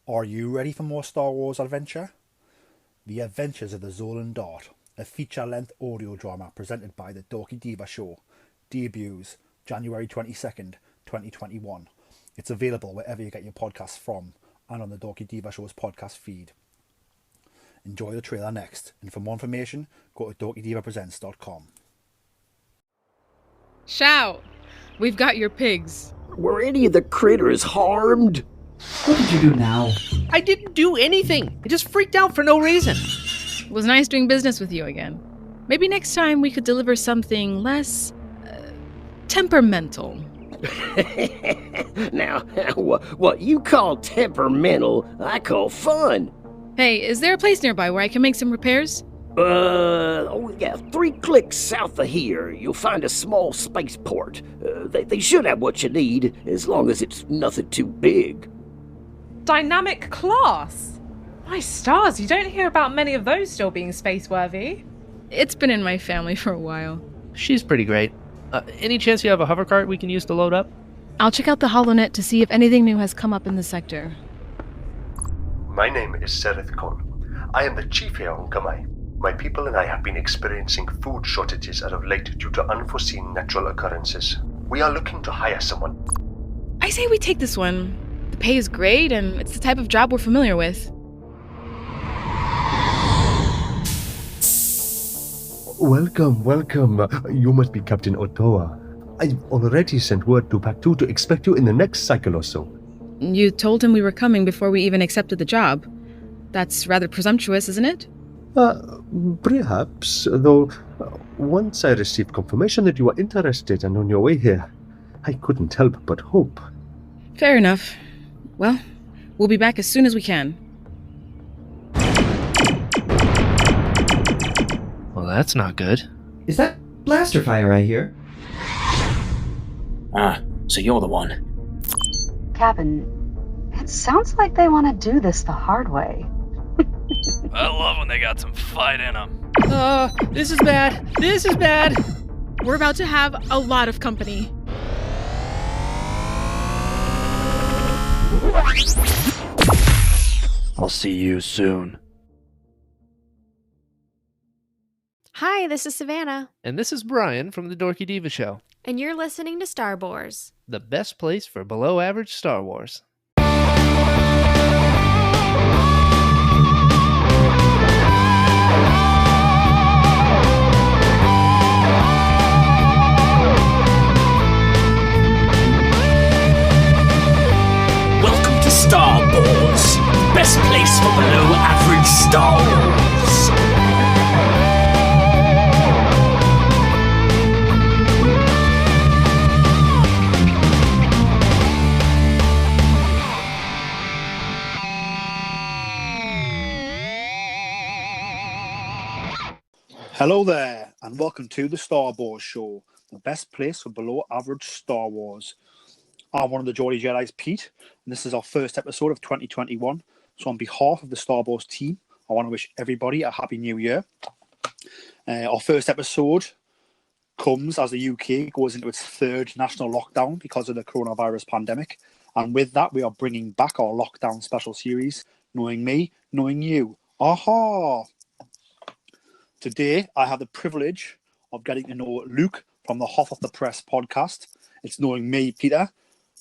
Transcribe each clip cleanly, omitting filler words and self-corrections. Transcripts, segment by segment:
Are you ready for more Star Wars adventure? The Adventures of the Zolan Dart, a feature-length audio drama presented by the Dorky Diva Show, debuts January 22nd, 2021. It's available wherever you get your podcasts from and on the Dorky Diva Show's podcast feed. Enjoy the trailer next, and for more information, go to dorkydivapresents.com. Shout! We've got your pigs. Were any of the critters harmed? What did you do now? I didn't do anything. I just freaked out for no reason. It was nice doing business with you again. Maybe next time we could deliver something less temperamental. Now, what you call temperamental, I call fun. Hey, is there a place nearby where I can make some repairs? 3 clicks south of here, you'll find a small spaceport. They should have what you need, as long as it's nothing too big. Dynamic class? My stars, you don't hear about many of those still being space-worthy. It's been in my family for a while. She's pretty great. Any chance you have a hover cart we can use to load up? I'll check out the HoloNet to see if anything new has come up in the sector. My name is Sereth Khan. I am the chief here on Kamai. My people and I have been experiencing food shortages as of late due to unforeseen natural occurrences. We are looking to hire someone. I say we take this one. The pay is great, and it's the type of job we're familiar with. Welcome. You must be Captain Otoa. I've already sent word to Pack 2 to expect you in the next cycle or so. You told him we were coming before we even accepted the job. That's rather presumptuous, isn't it? Perhaps, though once I received confirmation that you were interested and on your way here, I couldn't help but hope. Fair enough. Well, we'll be back as soon as we can. Well, that's not good. Is that blaster fire I hear? So you're the one. Captain, it sounds like they want to do this the hard way. I love when they got some fight in them. This is bad. This is bad. We're about to have a lot of company. I'll see you soon. Hi, this is Savannah. And this is Brian from the Dorky Diva Show. And you're listening to Star Wars. The best place for below-average Star Wars. Welcome to Star Wars, best place for below-average Star Wars. Hello there, and welcome to the Star Wars Show, the best place for below-average Star Wars. I'm one of the Geordie Jedi's, Pete, and this is our first episode of 2021. So on behalf of the Star Wars team, I want to wish everybody a Happy New Year. Our first episode comes as the UK goes into its 3rd national lockdown because of the coronavirus pandemic. And with that, we are bringing back our lockdown special series, Knowing Me, Knowing You. Aha! Today, I have the privilege of getting to know Luke from the Hoth of the Press podcast. It's Knowing Me, Peter.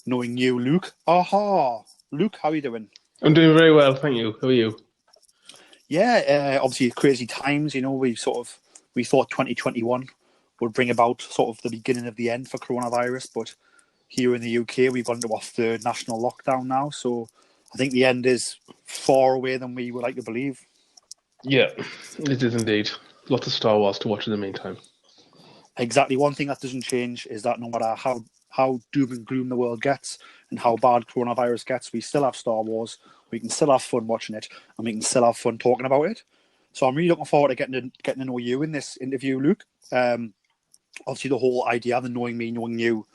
Knowing You, Luke. Aha! Luke, how are you doing? I'm doing very well, thank you. How are you? Yeah, obviously crazy times. You know, we thought 2021 would bring about sort of the beginning of the end for coronavirus, but here in the UK, we've gone into our 3rd national lockdown now. So I think the end is far away than we would like to believe. Yeah, it is indeed. Lots of Star Wars to watch in the meantime. Exactly. One thing that doesn't change is that no matter how doom and gloom the world gets and how bad coronavirus gets, we still have Star Wars. We can still have fun watching it, and we can still have fun talking about it. So I'm really looking forward to getting to know you in this interview, Luke. Obviously, the whole idea of the Knowing Me, Knowing You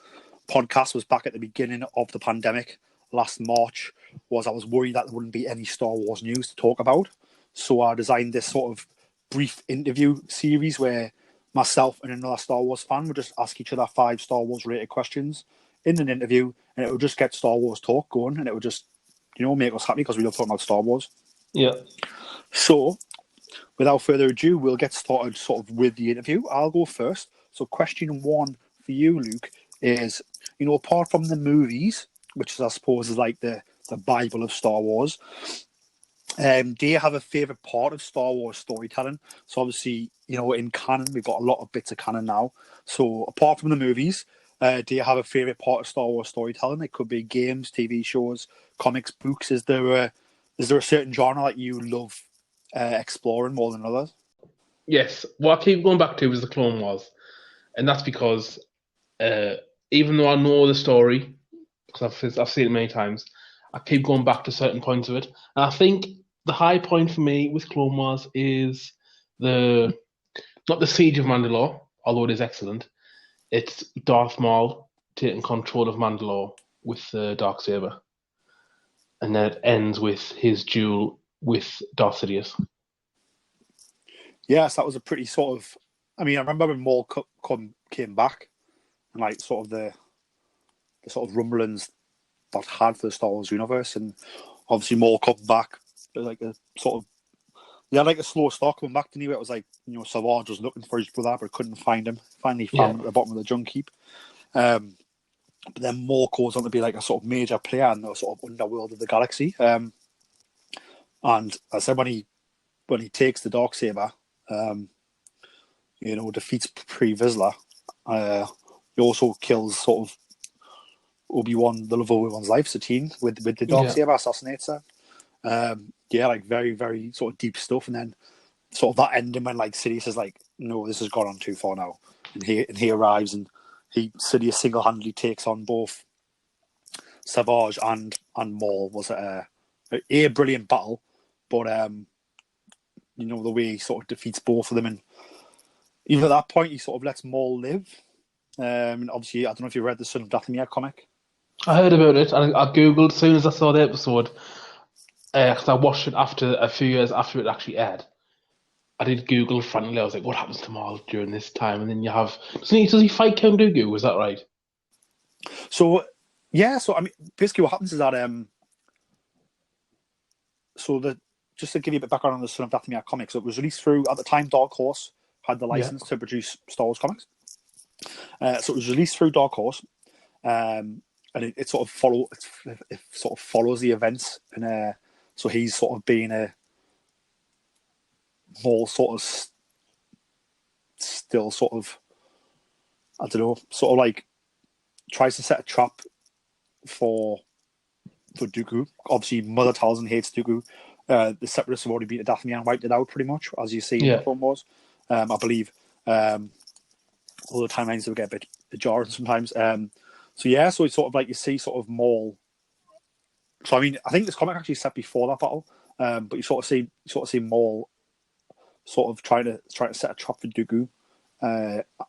podcast was back at the beginning of the pandemic last March. I was worried that there wouldn't be any Star Wars news to talk about. So I designed this sort of brief interview series where myself and another Star Wars fan would just ask each other 5 Star Wars related questions in an interview, and it would just get Star Wars talk going, and it would just make us happy because we love talking about Star Wars. Yeah. So, without further ado, we'll get started sort of with the interview. I'll go first. So, question 1 for you, Luke, is, apart from the movies, which is, I suppose, is like the Bible of Star Wars, do you have a favourite part of Star Wars storytelling? So, obviously, in canon, we've got a lot of bits of canon now. So, apart from the movies, do you have a favourite part of Star Wars storytelling? It could be games, TV shows, comics, books. Is there a certain genre that you love exploring more than others? Yes. What I keep going back to is the Clone Wars. And that's because even though I know the story, because I've seen it many times, I keep going back to certain points of it. And I think the high point for me with Clone Wars is not the Siege of Mandalore, although it is excellent. It's Darth Maul taking control of Mandalore with the Darksaber. And then it ends with his duel with Darth Sidious. Yes, that was a pretty sort of... I remember when Maul came back and like sort of the sort of rumblings that had for the Star Wars universe, and obviously Maul come back like a sort of... He had like a slow start coming back, didn't he? It was like, Savage was looking for his brother, but couldn't find him. Finally found him at the bottom of the junk heap. But then Maul goes on to be like a sort of major player in the sort of underworld of the galaxy. And I said when he takes the Darksaber, defeats Pre Vizsla, he also kills sort of Obi-Wan, the love of Obi-Wan's life, Satine, with the Darksaber, assassinates her. Like very, very sort of deep stuff, and then sort of that ending when like Sidious is like, no, this has gone on too far now, and he arrives and Sidious single-handedly takes on both Savage and Maul. Was a brilliant battle, but the way he sort of defeats both of them, and even at that point he sort of lets Maul live. And obviously, I don't know if you read the Son of Dathomir comic. I heard about it, and I googled as soon as I saw the episode. Because I watched it a few years after it actually aired. I did Google frantically. I was like, "What happens to Maul during this time?" And then you have does he fight Count Dooku? Was that right? So yeah. So basically, what happens is that just to give you a bit of background on the Son of Dathomir comics, it was released through at the time Dark Horse had the license to produce Star Wars comics. So it was released through Dark Horse, and it sort of follows the events and. So he's sort of being a more sort of still sort of, I don't know, sort of like tries to set a trap for Dooku. Obviously, Mother Talzin hates Dooku. The Separatists have already beaten Dathomir and wiped it out pretty much, as you see in the Clone Wars. I believe. All the timelines will get a bit jarring sometimes. So it's sort of like you see sort of Maul. So I think this comic actually set before that battle, but you sort of see Maul sort of trying to set a trap for Dooku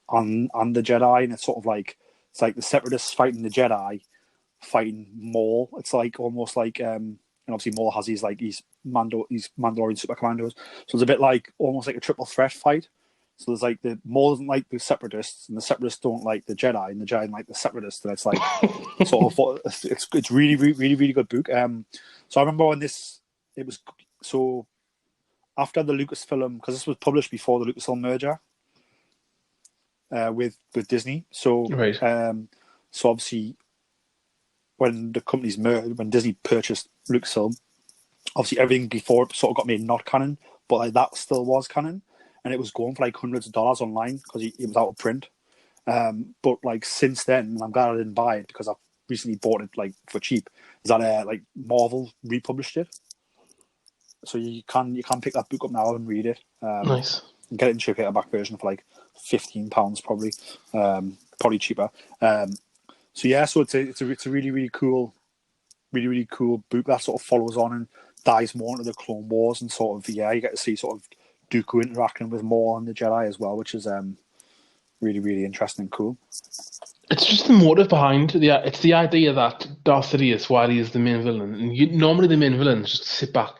on the Jedi, and it's sort of like the Separatists fighting the Jedi, fighting Maul. It's like almost like and obviously Maul has these Mandalorian super commandos, so it's a bit like almost like a triple threat fight. So there's like the Maul doesn't like the Separatists, and the Separatists don't like the Jedi, and the Jedi don't like the Separatists. And it's like sort of it's really, really, really, really good book. So I remember when it was so after the Lucasfilm, because this was published before the Lucasfilm merger with Disney. So so obviously when the companies merged, when Disney purchased Lucasfilm, obviously everything before it sort of got made not canon, but like that still was canon. And it was going for like hundreds of dollars online because it was out of print. But like since then, I'm glad I didn't buy it because I've recently bought it like for cheap. Is that like Marvel republished it, so you can pick that book up now and read it. Nice. And get it in cheap paperback version for like £15 probably, probably cheaper. So it's a really, really cool, really, really cool book that sort of follows on and dives more into the Clone Wars and sort of you get to see sort of Dooku interacting with Maul and the Jedi as well, which is really, really interesting and cool. It's just the motive behind it's the idea that Darth Sidious, while he is the main villain, and normally the main villains just sit back,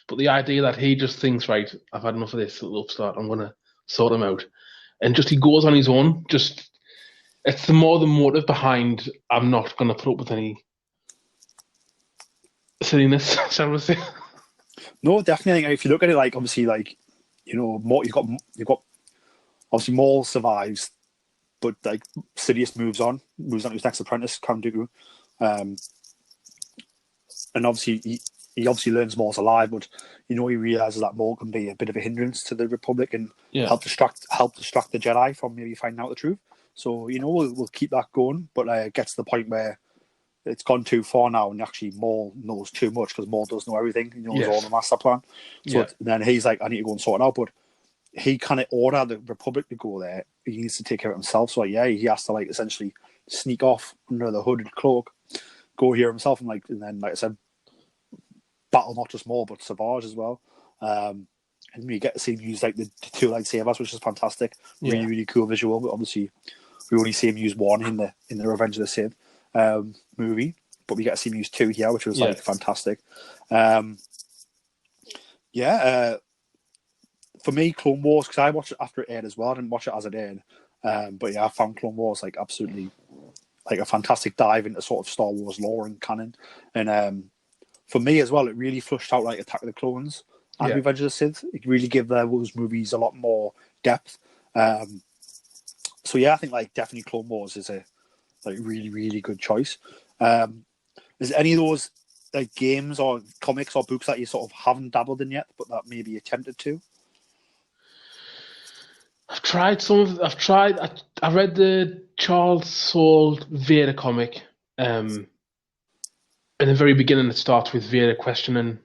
but the idea that he just thinks, right, I've had enough of this little upstart, I'm going to sort him out, and just he goes on his own. Just it's the motive behind I'm not going to put up with any silliness, shall we say? No, definitely. If you look at it, like obviously, like more you've got obviously Maul survives, but like Sidious moves on to his next apprentice, Count Dooku, and obviously he obviously learns Maul's alive, but he realizes that Maul can be a bit of a hindrance to the Republic and help distract the Jedi from maybe finding out the truth. So we'll keep that going, but it gets to the point where it's gone too far now, and actually Maul knows too much because Maul does know everything. He knows all the master plan. So then he's like, I need to go and sort it out, but he can't order the Republic to go there. He needs to take care of himself. So he has to like essentially sneak off under the hooded cloak, go here himself, and then like I said, battle not just Maul but Savage as well. And you get to see him use like the two lightsabers, which is fantastic. Really, really cool visual. But obviously, we only see him use one in the Revenge of the Sith movie, but we get to see him use two here, which was like fantastic. For me, Clone Wars, because I watched it after it aired as well. I didn't watch it as it aired, but I found Clone Wars like absolutely like a fantastic dive into sort of Star Wars lore and canon. And for me as well, it really flushed out like Attack of the Clones and Revenge of the Sith. It really gave those movies a lot more depth. So I think like definitely Clone Wars is a like really, really good choice. Is there any of those like games or comics or books that you sort of haven't dabbled in yet, but that maybe you tempted to? I've tried some of. I read the Charles Soule Vader comic. In the very beginning, it starts with Vader questioning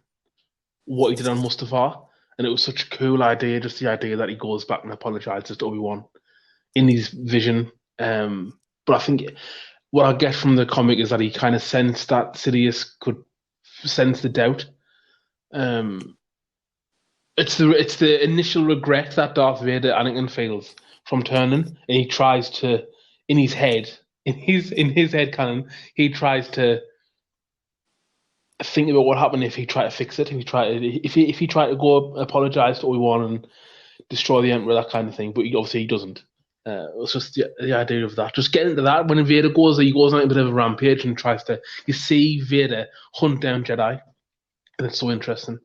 what he did on Mustafar, and it was such a cool idea. Just the idea that he goes back and apologizes to Obi-Wan in his vision. But I think what I get from the comic is that he kind of sensed that Sidious could sense the doubt. It's the initial regret that Darth Vader Anakin feels from turning, and he tries to, in his head canon, he tries to think about what happened if he tried to fix it, if he tried to go apologize to Obi-Wan and destroy the Emperor, that kind of thing. But obviously he doesn't. It's just the idea of that. Just getting into that when Vader goes on a bit of a rampage and tries to, you see Vader hunt down Jedi, and it's so interesting.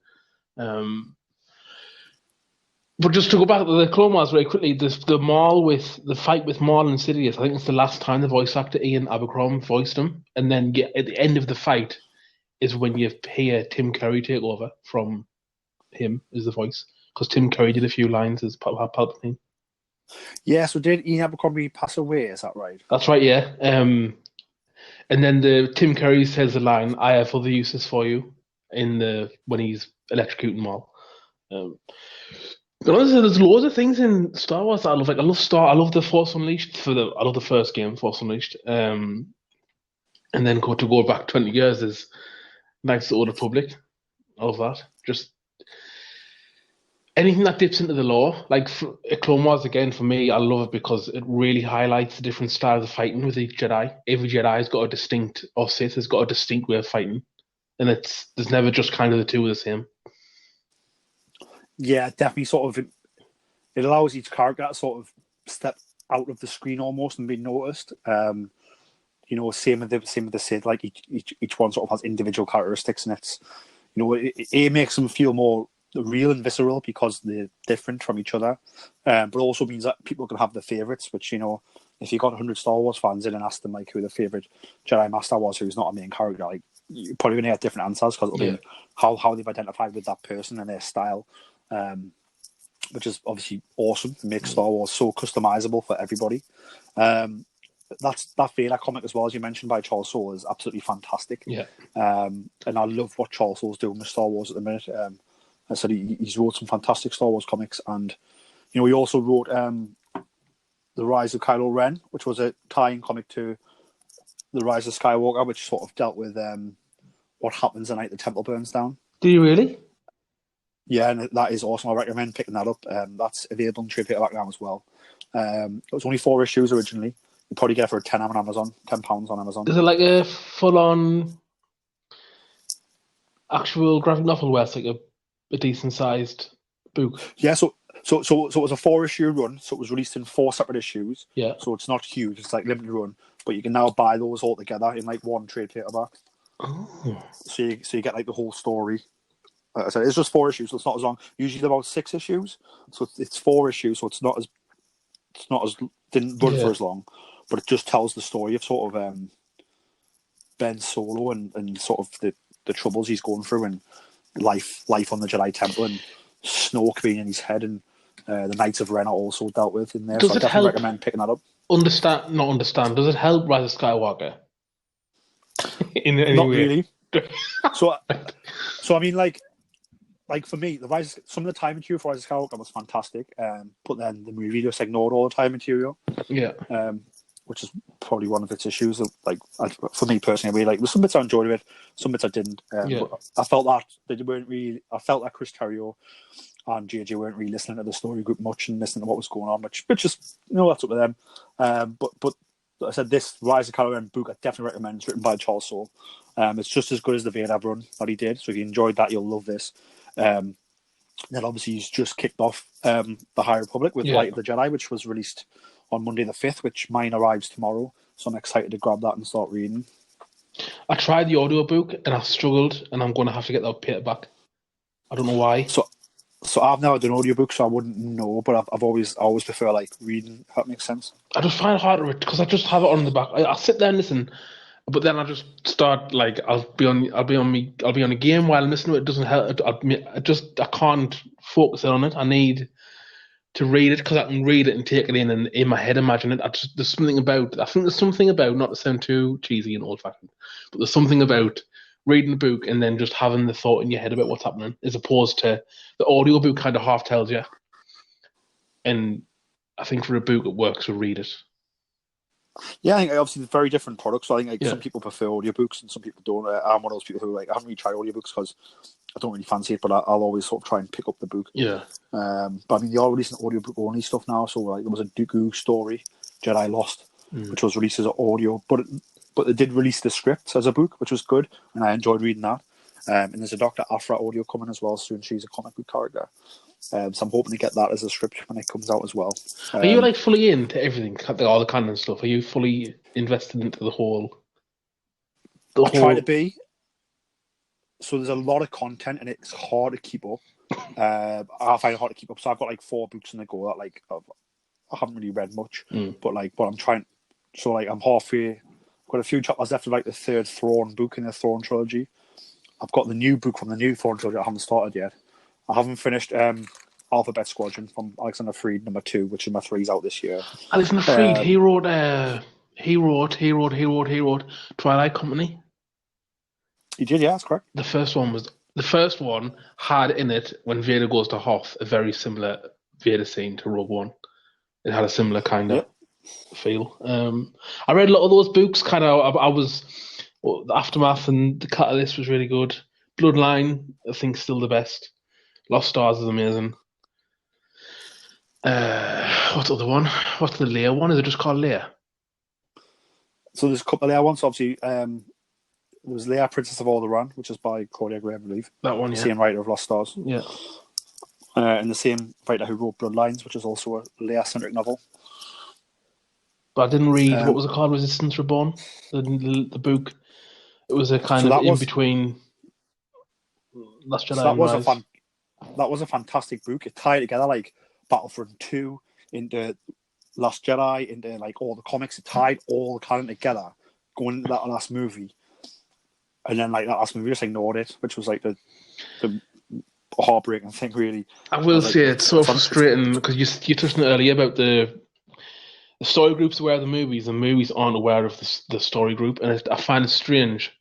But just to go back to the Clone Wars very quickly, the fight with Maul and Sidious, I think it's the last time the voice actor Ian Abercrombie voiced him, and then at the end of the fight is when you hear Tim Curry take over from him as the voice, because Tim Curry did a few lines as Palpatine. Yeah, so did Ian Abercrombie pass away? Is that right? That's right, yeah. And then Tim Curry says the line, "I have other uses for you," when he's electrocuting Maul. There's loads of things in Star Wars that I love. Like I love the Force Unleashed. I love the first game, Force Unleashed. And then to go back 20 years is Knights of the Old Republic. I love that. Just anything that dips into the lore, like Clone Wars again, for me, I love it because it really highlights the different styles of fighting with each Jedi. Every Jedi has got a distinct, or Sith has got a distinct way of fighting, and there's never just kind of the two are the same. Yeah, definitely. Sort of, it allows each character to sort of step out of the screen almost and be noticed. Same with the Sith. Like each one sort of has individual characteristics, and it's it makes them feel more real and visceral because they're different from each other. But also means that people can have their favorites. Which if you got 100 Star Wars fans in and asked them like who their favorite Jedi Master was, who's not a main character, like you're probably going to get different answers because it'll be how they've identified with that person and their style. Which is obviously awesome. It makes Star Wars so customizable for everybody. That Vader comic as well, as you mentioned, by Charles Soule is absolutely fantastic. Yeah. And I love what Charles Soule's doing with Star Wars at the minute. I said he's wrote some fantastic Star Wars comics, and he also wrote The Rise of Kylo Ren, which was a tie-in comic to The Rise of Skywalker, which sort of dealt with what happens the night the temple burns down. Do you really? Yeah, and that is awesome. I recommend picking that up. That's available in trade paperback now as well. It was only 4 issues originally. You probably get it for £10 on Amazon, £10 on Amazon. Is it like a full-on actual graphic novel where it's like a decent-sized book? Yeah, so it was a 4-issue run. So it was released in 4 separate issues. Yeah. So it's not huge. It's like limited run, but you can now buy those all together in like one trade paperback. Oh. So you get like the whole story. Like I said, it's just 4 issues, so it's not as long. Usually they're about 6 issues, so it's 4 issues, so it's not as didn't run for as long, but it just tells the story of sort of Ben Solo and sort of the troubles he's going through and life on the Jedi Temple and Snoke being in his head and the Knights of Ren are also dealt with in there. Does so I it definitely help recommend picking that up. Not understand. Does it help Rise of Skywalker? In any Not way? really. So I mean, like for me, some of the time material for Rise of Skywalker was fantastic, but then the movie just ignored all the time material. Yeah. Which is probably one of its issues. For me personally, there's some bits I enjoyed of it, some bits I didn't. But I felt that they weren't really. I felt that Chris Terrio and JJ weren't really listening to the story group much and listening to what was going on, which just that's up to them. But I said this Rise of Kylo Ren book I definitely recommend. It's written by Charles Soule. It's just as good as the Vader run that he did. So if you enjoyed that, you'll love this. Then obviously he's just kicked off the High Republic with Light of the Jedi, which was released on Monday the 5th, which mine arrives tomorrow. So I'm excited to grab that and start reading. I tried the audiobook and I struggled, and I'm going to have to get that paperback. I don't know why. So I've never done audiobook, so I wouldn't know, but I've always prefer reading, if that makes sense. I just find it hard to read because I just have it on the back. I'll sit there and listen, but then I just start I'll be on a game while I'm listening to it. It doesn't help. I can't focus on it. I need to read it because I can read it and take it in my head imagine it. There's something about, not to sound too cheesy and old-fashioned, but there's something about reading the book and then just having the thought in your head about what's happening as opposed to the audio book kind of half tells you. And I think for a book it works to read it. Yeah, I think obviously they're very different products. So I think some people prefer audiobooks and some people don't. I'm one of those people who I haven't really tried audiobooks because I don't really fancy it, but I'll always sort of try and pick up the book. Yeah. But I mean, they are releasing audiobook only stuff now. So there was a Dooku story, Jedi Lost, which was released as an audio, but they did release the script as a book, which was good, and I enjoyed reading that. And there's a Dr. Aphra audio coming as well soon. She's a comic book character. So I'm hoping to get that as a script when it comes out as well. Are you fully into everything, all the canon stuff? Are you fully invested into the whole? I try to be. So there's a lot of content and it's hard to keep up. I find it hard to keep up. So I've got 4 books in the go that I haven't really read much, but I'm trying. So I'm halfway. I've got a few chapters left of the 3rd Thrawn book in the Thrawn trilogy. I've got the new book from the new Thrawn trilogy I haven't started yet. I haven't finished Alphabet Squadron from Alexander Freed number 2, which is my 3's out this year. Alexander Freed, he wrote Twilight Company. He did, yeah, that's correct. The first one had in it, when Vader goes to Hoth, a very similar Vader scene to Rogue One. It had a similar kind of feel. I read a lot of those books. The Aftermath and the Catalyst was really good. Bloodline, I think, still the best. Lost Stars is amazing. What's the other one? What's the Leia one? Is it just called Leia? So there's a couple of Leia ones. Obviously, there was Leia, Princess of Alderaan, which is by Claudia Gray, I believe. That one, the same writer of Lost Stars. Yeah. And the same writer who wrote Bloodlines, which is also a Leia-centric novel. But I didn't read, what was it called? Resistance Reborn? The book. It was a kind of in between Last Jedi and Rise. That was a fantastic book. It tied together Battlefront 2 into Last Jedi, into all the comics. It tied all the canon together going into that last movie. And then that last movie just ignored it, which was the heartbreaking thing, really. I will say it's so frustrating because you touched on it earlier about the story group's aware of the movies and movies aren't aware of the story group, and I find it strange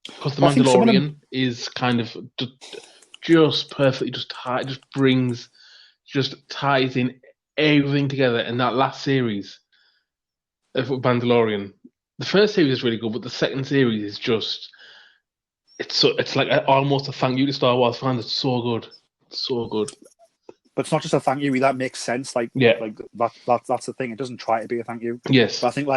because The Mandalorian is kind of just perfectly just ties in everything together in that last series of Mandalorian. The first series is really good, but the second series is just it's like almost a thank you to Star Wars fans. It's so good, so good. But it's not just a thank you. That makes sense. That's the thing. It doesn't try to be a thank you. Yes. But I think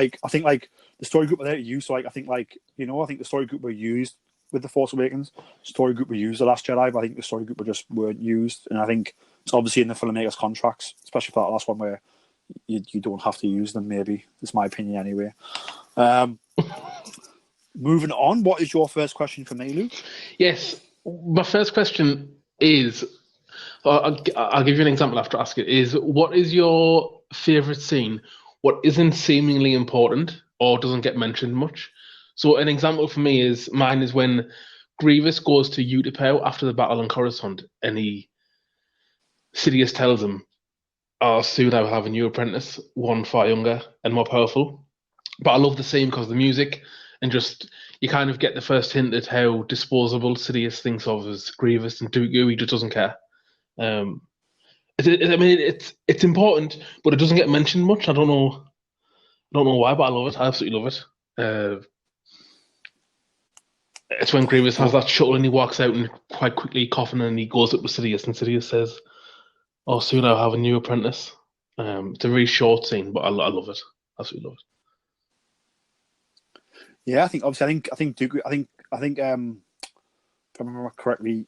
the story group were there to use. So I think I think the story group were used with the Force Awakens. Story group were used the Last Jedi, but I think the story group just weren't used. And I think it's obviously in the filmmakers' contracts, especially for that last one where you don't have to use them. Maybe it's my opinion anyway. moving on, what is your first question for me, Luke? Yes, my first question is, I'll give you an example after I ask it, is what is your favourite scene? What isn't seemingly important or doesn't get mentioned much? So an example for me is, mine is when Grievous goes to Utapau after the battle on Coruscant and Sidious tells him, oh, soon I will have a new apprentice, one far younger and more powerful. But I love the scene because of the music and just you kind of get the first hint at how disposable Sidious thinks of as Grievous and Dooku. He just doesn't care. I mean, it's important, but it doesn't get mentioned much. I don't know why, but I love it. I absolutely love it. It's when Grievous has that shuttle and he walks out and quite quickly coughing and he goes up with Sidious and Sidious says, "Oh, soon I'll have a new apprentice." It's a very short scene, but I love it. Absolutely love it. Yeah, I think Dooku. I think if I remember correctly,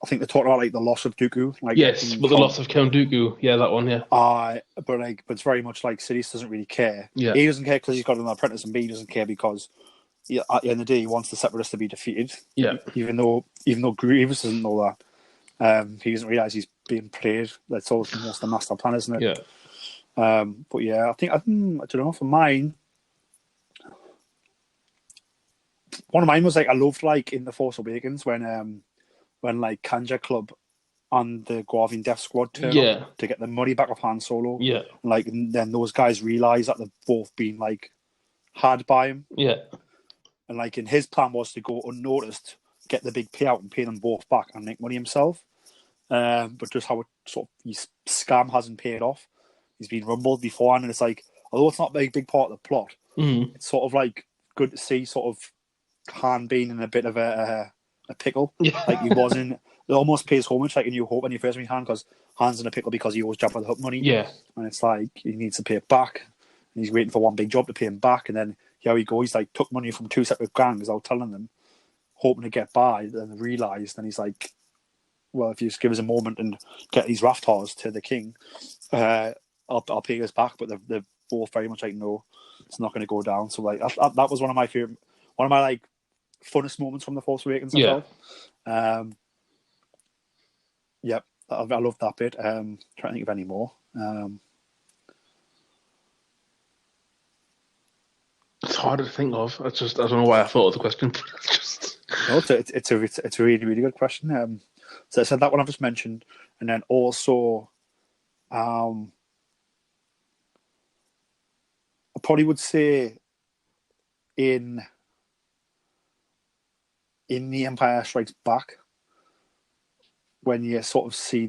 I think they talked about like the loss of Dooku. Like yes, but the loss of Count Dooku. Yeah, that one. Yeah. But it's very much like Sidious doesn't really care. Yeah. A, he doesn't care because he's got an apprentice, and B, he doesn't care because at the end of the day he wants the Separatists to be defeated. Yeah. Even though Grievous doesn't know that, he doesn't realize he's being played. That's almost the master plan, isn't it? Yeah. But yeah, I don't know. For mine, one of mine was like I loved like in The Force Awakens when like Kanja Club and the Guavian Death Squad turn up to get the money back off Han Solo. Yeah. Like and then those guys realize that they've both been like had by him. Yeah. And like, and his plan was to go unnoticed, get the big payout, and pay them both back and make money himself. But just how it sort of his scam hasn't paid off. He's been rumbled beforehand, and it's like, although it's not a big part of the plot, it's sort of like good to see sort of Han being in a bit of a pickle. Yeah. Like he wasn't. It almost pays homage like in New Hope when you first meet Han, because Han's in a pickle because he always Jabba the Hutt money. Yeah. And it's like he needs to pay it back, and he's waiting for one big job to pay him back, and then here he goes. He's like took money from two separate gangs without telling them, hoping to get by, and realised. And he's like, well, if you just give us a moment and get these Raftars to the king, I'll pay us back. But they're both very much like, no, it's not going to go down. So like that was one of my like funnest moments from The Force Awakens. Yeah. Yep, I love that bit. Trying to think of any more. It's hard to think of. I don't know why I thought of the question. But it's a really, really good question. So I said that one I've just mentioned, and then also, I probably would say in The Empire Strikes Back, when you sort of see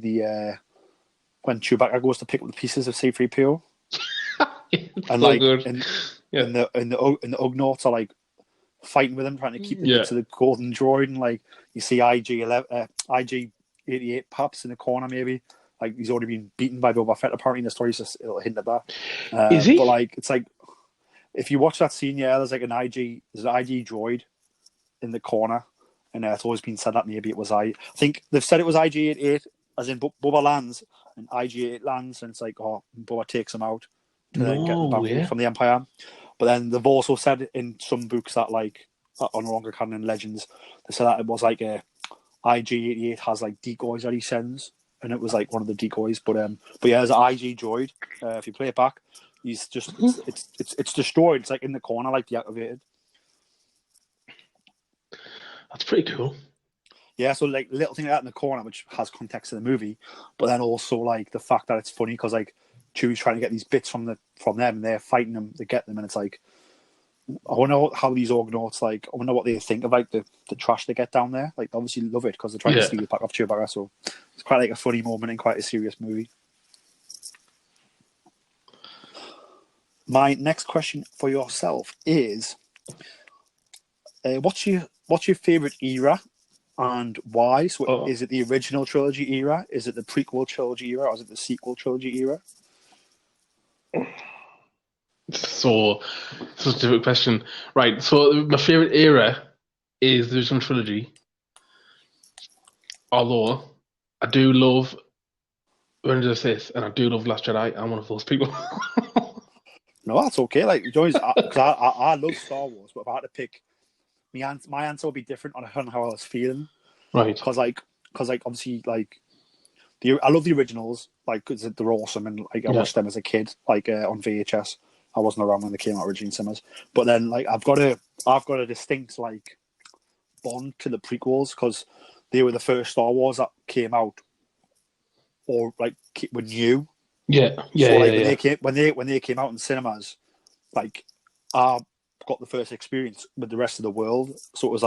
when Chewbacca goes to pick up the pieces of C-3PO, and so like good. and the Ugnaughts are like fighting with him, trying to keep the bits of the golden droid, and like you see IG-88 perhaps in the corner, maybe like he's already been beaten by Boba Fett. Apparently, in the story, just it'll hint at that. Is he? But like, it's like if you watch that scene, there's like an IG droid in the corner, and it's always been said that maybe it was I think they've said it was IG-88, as in Boba lands and IG-88 lands, and it's like Boba takes him out to then get them back from the Empire. But then they've also said in some books that like on longer canon legends, they said that it was like a IG-88 has like decoys that he sends, and it was like one of the decoys. But yeah, there's an IG droid. If you play it back, he's just it's destroyed. It's like in the corner, like deactivated. That's pretty cool. Yeah, so like little thing like that in the corner, which has context to the movie, but then also like the fact that it's funny because like Chewie's trying to get these bits from them, and they're fighting them to get them, and it's like I wonder how these Ugnaughts I wonder what they think of like the trash they get down there. Like obviously love it because they're trying to steal it back off Chewbacca, so it's quite like a funny moment in quite a serious movie. My next question for yourself is, what's your favorite era and why? So is it the original trilogy era? Is it the prequel trilogy era? Or is it the sequel trilogy era? So it's a difficult question. Right, so my favourite era is the original trilogy. Although I do love Revenge of the Sith and I do love Last Jedi. I'm one of those people. No, that's okay. Like, because I love Star Wars, but if I had to pick my answer would be different on how I was feeling. Right. Because obviously I love the originals, because they're awesome, and I watched them as a kid, on VHS. I wasn't around when they came out originally in cinemas, but then I've got a distinct bond to the prequels because they were the first Star Wars that came out, or were new. When they came out in cinemas, I got the first experience with the rest of the world. So it was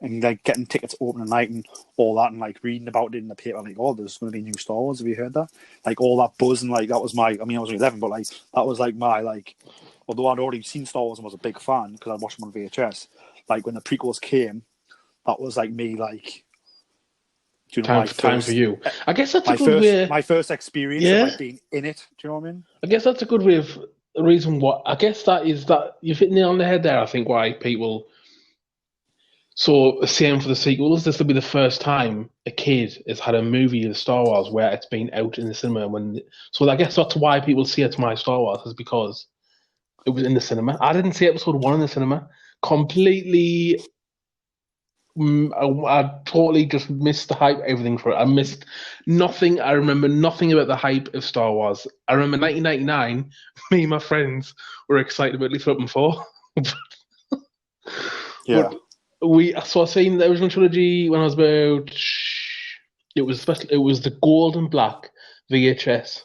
and getting tickets opening night and all that, and reading about it in the paper, there's going to be new Star Wars. Have you heard that? All that buzz, and that was my. I mean, I was only 11, but that was my Although I'd already seen Star Wars and was a big fan because I watched them on VHS. When the prequels came, that was me time for you. I guess that's a good way. My first experience of being in it. Do you know what I mean? I guess that's a good way of the reason why. I guess that you've hit the nail on the head there. I think why people. So same for the sequels. This will be the first time a kid has had a movie of Star Wars where it's been out in the cinema. So I guess that's why people see It's My Star Wars, is because it was in the cinema. I didn't see episode 1 in the cinema. Completely. I totally just missed the hype, everything for it. I missed nothing. I remember nothing about the hype of Star Wars. I remember 1999, me and my friends were excited about Lethal Weapon 4. Yeah. So I seen the original trilogy when I was about. It was the gold and black VHS.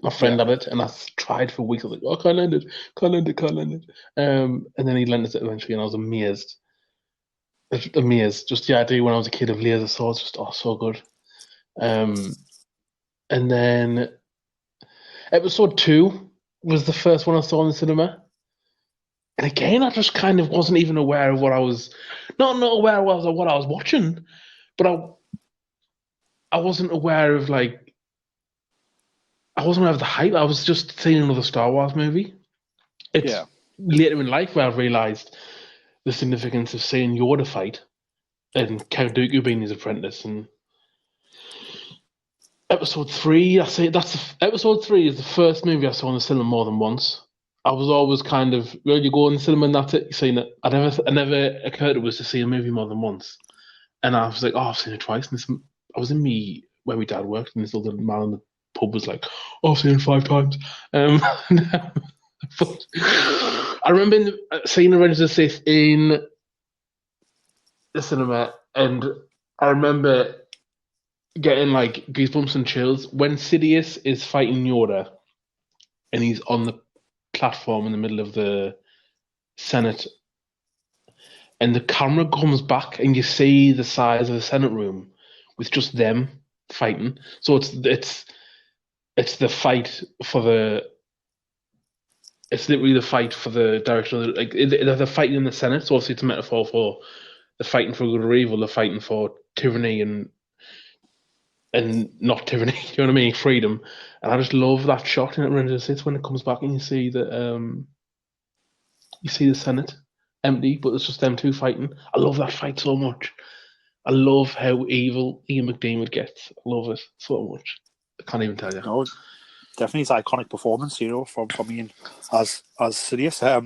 My friend had it, and I tried for weeks. I was like, "Oh, can't lend it." And then he lent it eventually, and I was amazed. Just the idea when I was a kid of laser swords, just so good. And then episode 2 was the first one I saw in the cinema. And again, I just kind of wasn't even aware of what I was, not aware of what I was watching, but I wasn't aware of I wasn't aware of the hype. I was just seeing another Star Wars movie. It's later in life where I realised the significance of seeing Yoda fight and Count Dooku being his apprentice. And episode 3, episode 3 is the first movie I saw in the cinema more than once. I was always kind of, you go in the cinema and that's it, you've seen it. It never occurred to us to see a movie more than once. And I was like, I've seen it twice. And I was where my dad worked, and this other man in the pub was like, I've seen it 5 times. But I remember seeing Revenge of the Sith in the cinema, and I remember getting goosebumps and chills when Sidious is fighting Yoda, and he's on the platform in the middle of the Senate, and the camera comes back, and you see the size of the Senate room with just them fighting. So it's the fight for the. It's literally the fight for the direction of they're fighting in the Senate, so obviously it's a metaphor for the fighting for good or evil, the fighting for tyranny and not tyranny, you know what I mean? Freedom. And I just love that shot in Revenge of the Sith when it comes back and you see that you see the Senate empty, but it's just them two fighting. I love that fight so much. I love how evil Ian McDiarmid gets. I love it so much. I can't even tell you. No, definitely his iconic performance, from Ian as Sidious. I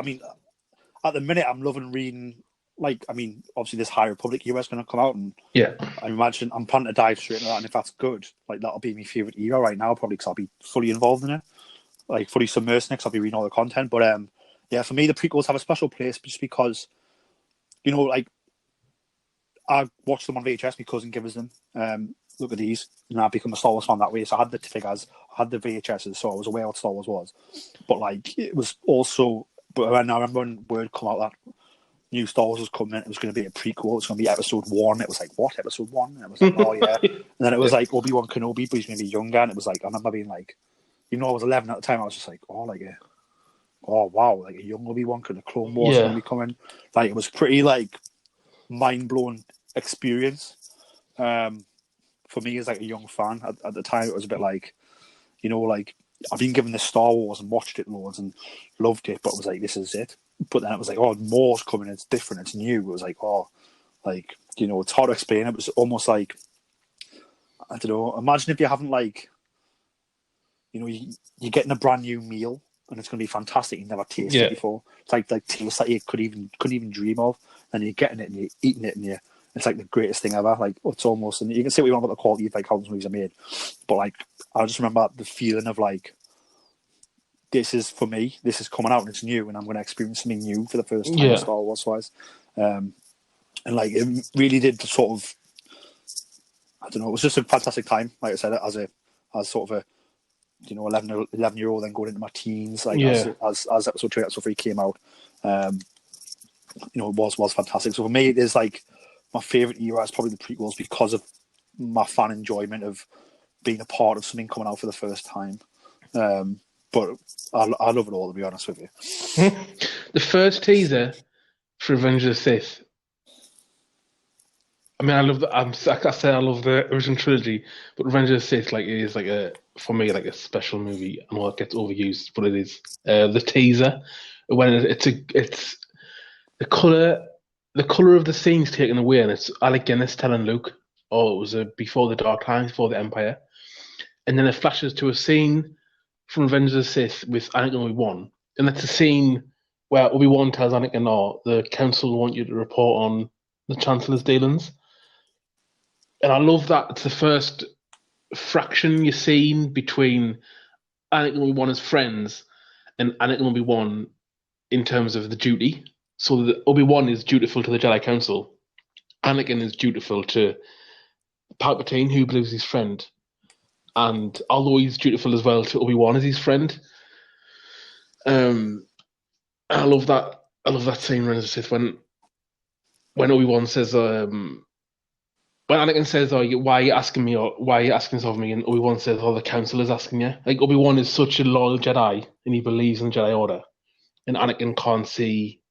mean, at the minute I'm loving reading. Obviously this High Republic era is going to come out, and I imagine I'm planning to dive straight into that. And if that's good, that'll be my favorite era right now, probably because I'll be fully involved in it, fully submersed in it. 'Cause I'll be reading all the content. But for me, the prequels have a special place just because, I watched them on VHS. My cousin gives them. Look at these. I become a Star Wars fan that way. So I had the figures, I had the VHSs, so I was aware what Star Wars was. But it was also. But I remember when word come out that new Star Wars was coming, it was going to be a prequel. It's going to be episode 1. It was like, what, episode 1? And it was like, oh yeah. And then it was like Obi-Wan Kenobi, but he's going to be younger. And it was like, I remember being like, I was 11 at the time. I was just like, oh wow, a young Obi-Wan, the Clone Wars going to be coming. It was pretty mind blowing experience. For me as a young fan at the time, it was a bit I've been given this Star Wars and watched it loads and loved it, but it was like, this is it. But then it was like, oh, more's coming, it's different, it's new. It was like, it's hard to explain. It was almost like, I don't know, imagine if you haven't you're getting a brand new meal and it's going to be fantastic. You never tasted Yeah. it before. It's like taste that you couldn't even dream of, and you're getting it and you're eating it, and it's like the greatest thing ever. Like it's almost, and you can say what you want about the quality of like how those movies are made, but like I just remember the feeling of like, this is for me. This is coming out and it's new, and I'm going to experience something new for the first time, Star Wars wise. And like it really did sort of, I don't know, it was just a fantastic time. Like I said, as sort of a 11-year-old, then going into my teens, like as episode 2, episode 3 came out, it was fantastic. So for me, it is like my favorite era is probably the prequels because of my fan enjoyment of being a part of something coming out for the first time. But I love it all, to be honest with you. The first teaser for Revenge of the Sith. I mean, I love like I said, I love the original trilogy, but Revenge of the Sith, like, it is like for me, like a special movie. I know it gets overused, but it is. The teaser, when it's the color of the scene's taken away, and it's Alec Guinness telling Luke, "Oh, it was before the Dark Times, before the Empire," and then it flashes to a scene from Revenge of the Sith with Anakin and Obi-Wan, and that's a scene where Obi-Wan tells Anakin, "Oh, the Council want you to report on the Chancellor's dealings." And I love that it's the first fraction you've seen between Anakin and Obi-Wan as friends and Anakin and Obi-Wan in terms of the duty. So that Obi-Wan is dutiful to the Jedi Council. Anakin is dutiful to Palpatine, who believes his friend. And although he's dutiful as well to Obi-Wan as his friend, I love that. I love that scene in the Sith when Obi-Wan says, when Anakin says, "Oh, why are you asking me? Or why are you asking this of me?" and Obi-Wan says, "Oh, the Council is asking you." Like, Obi-Wan is such a loyal Jedi, and he believes in the Jedi Order, and Anakin can't see.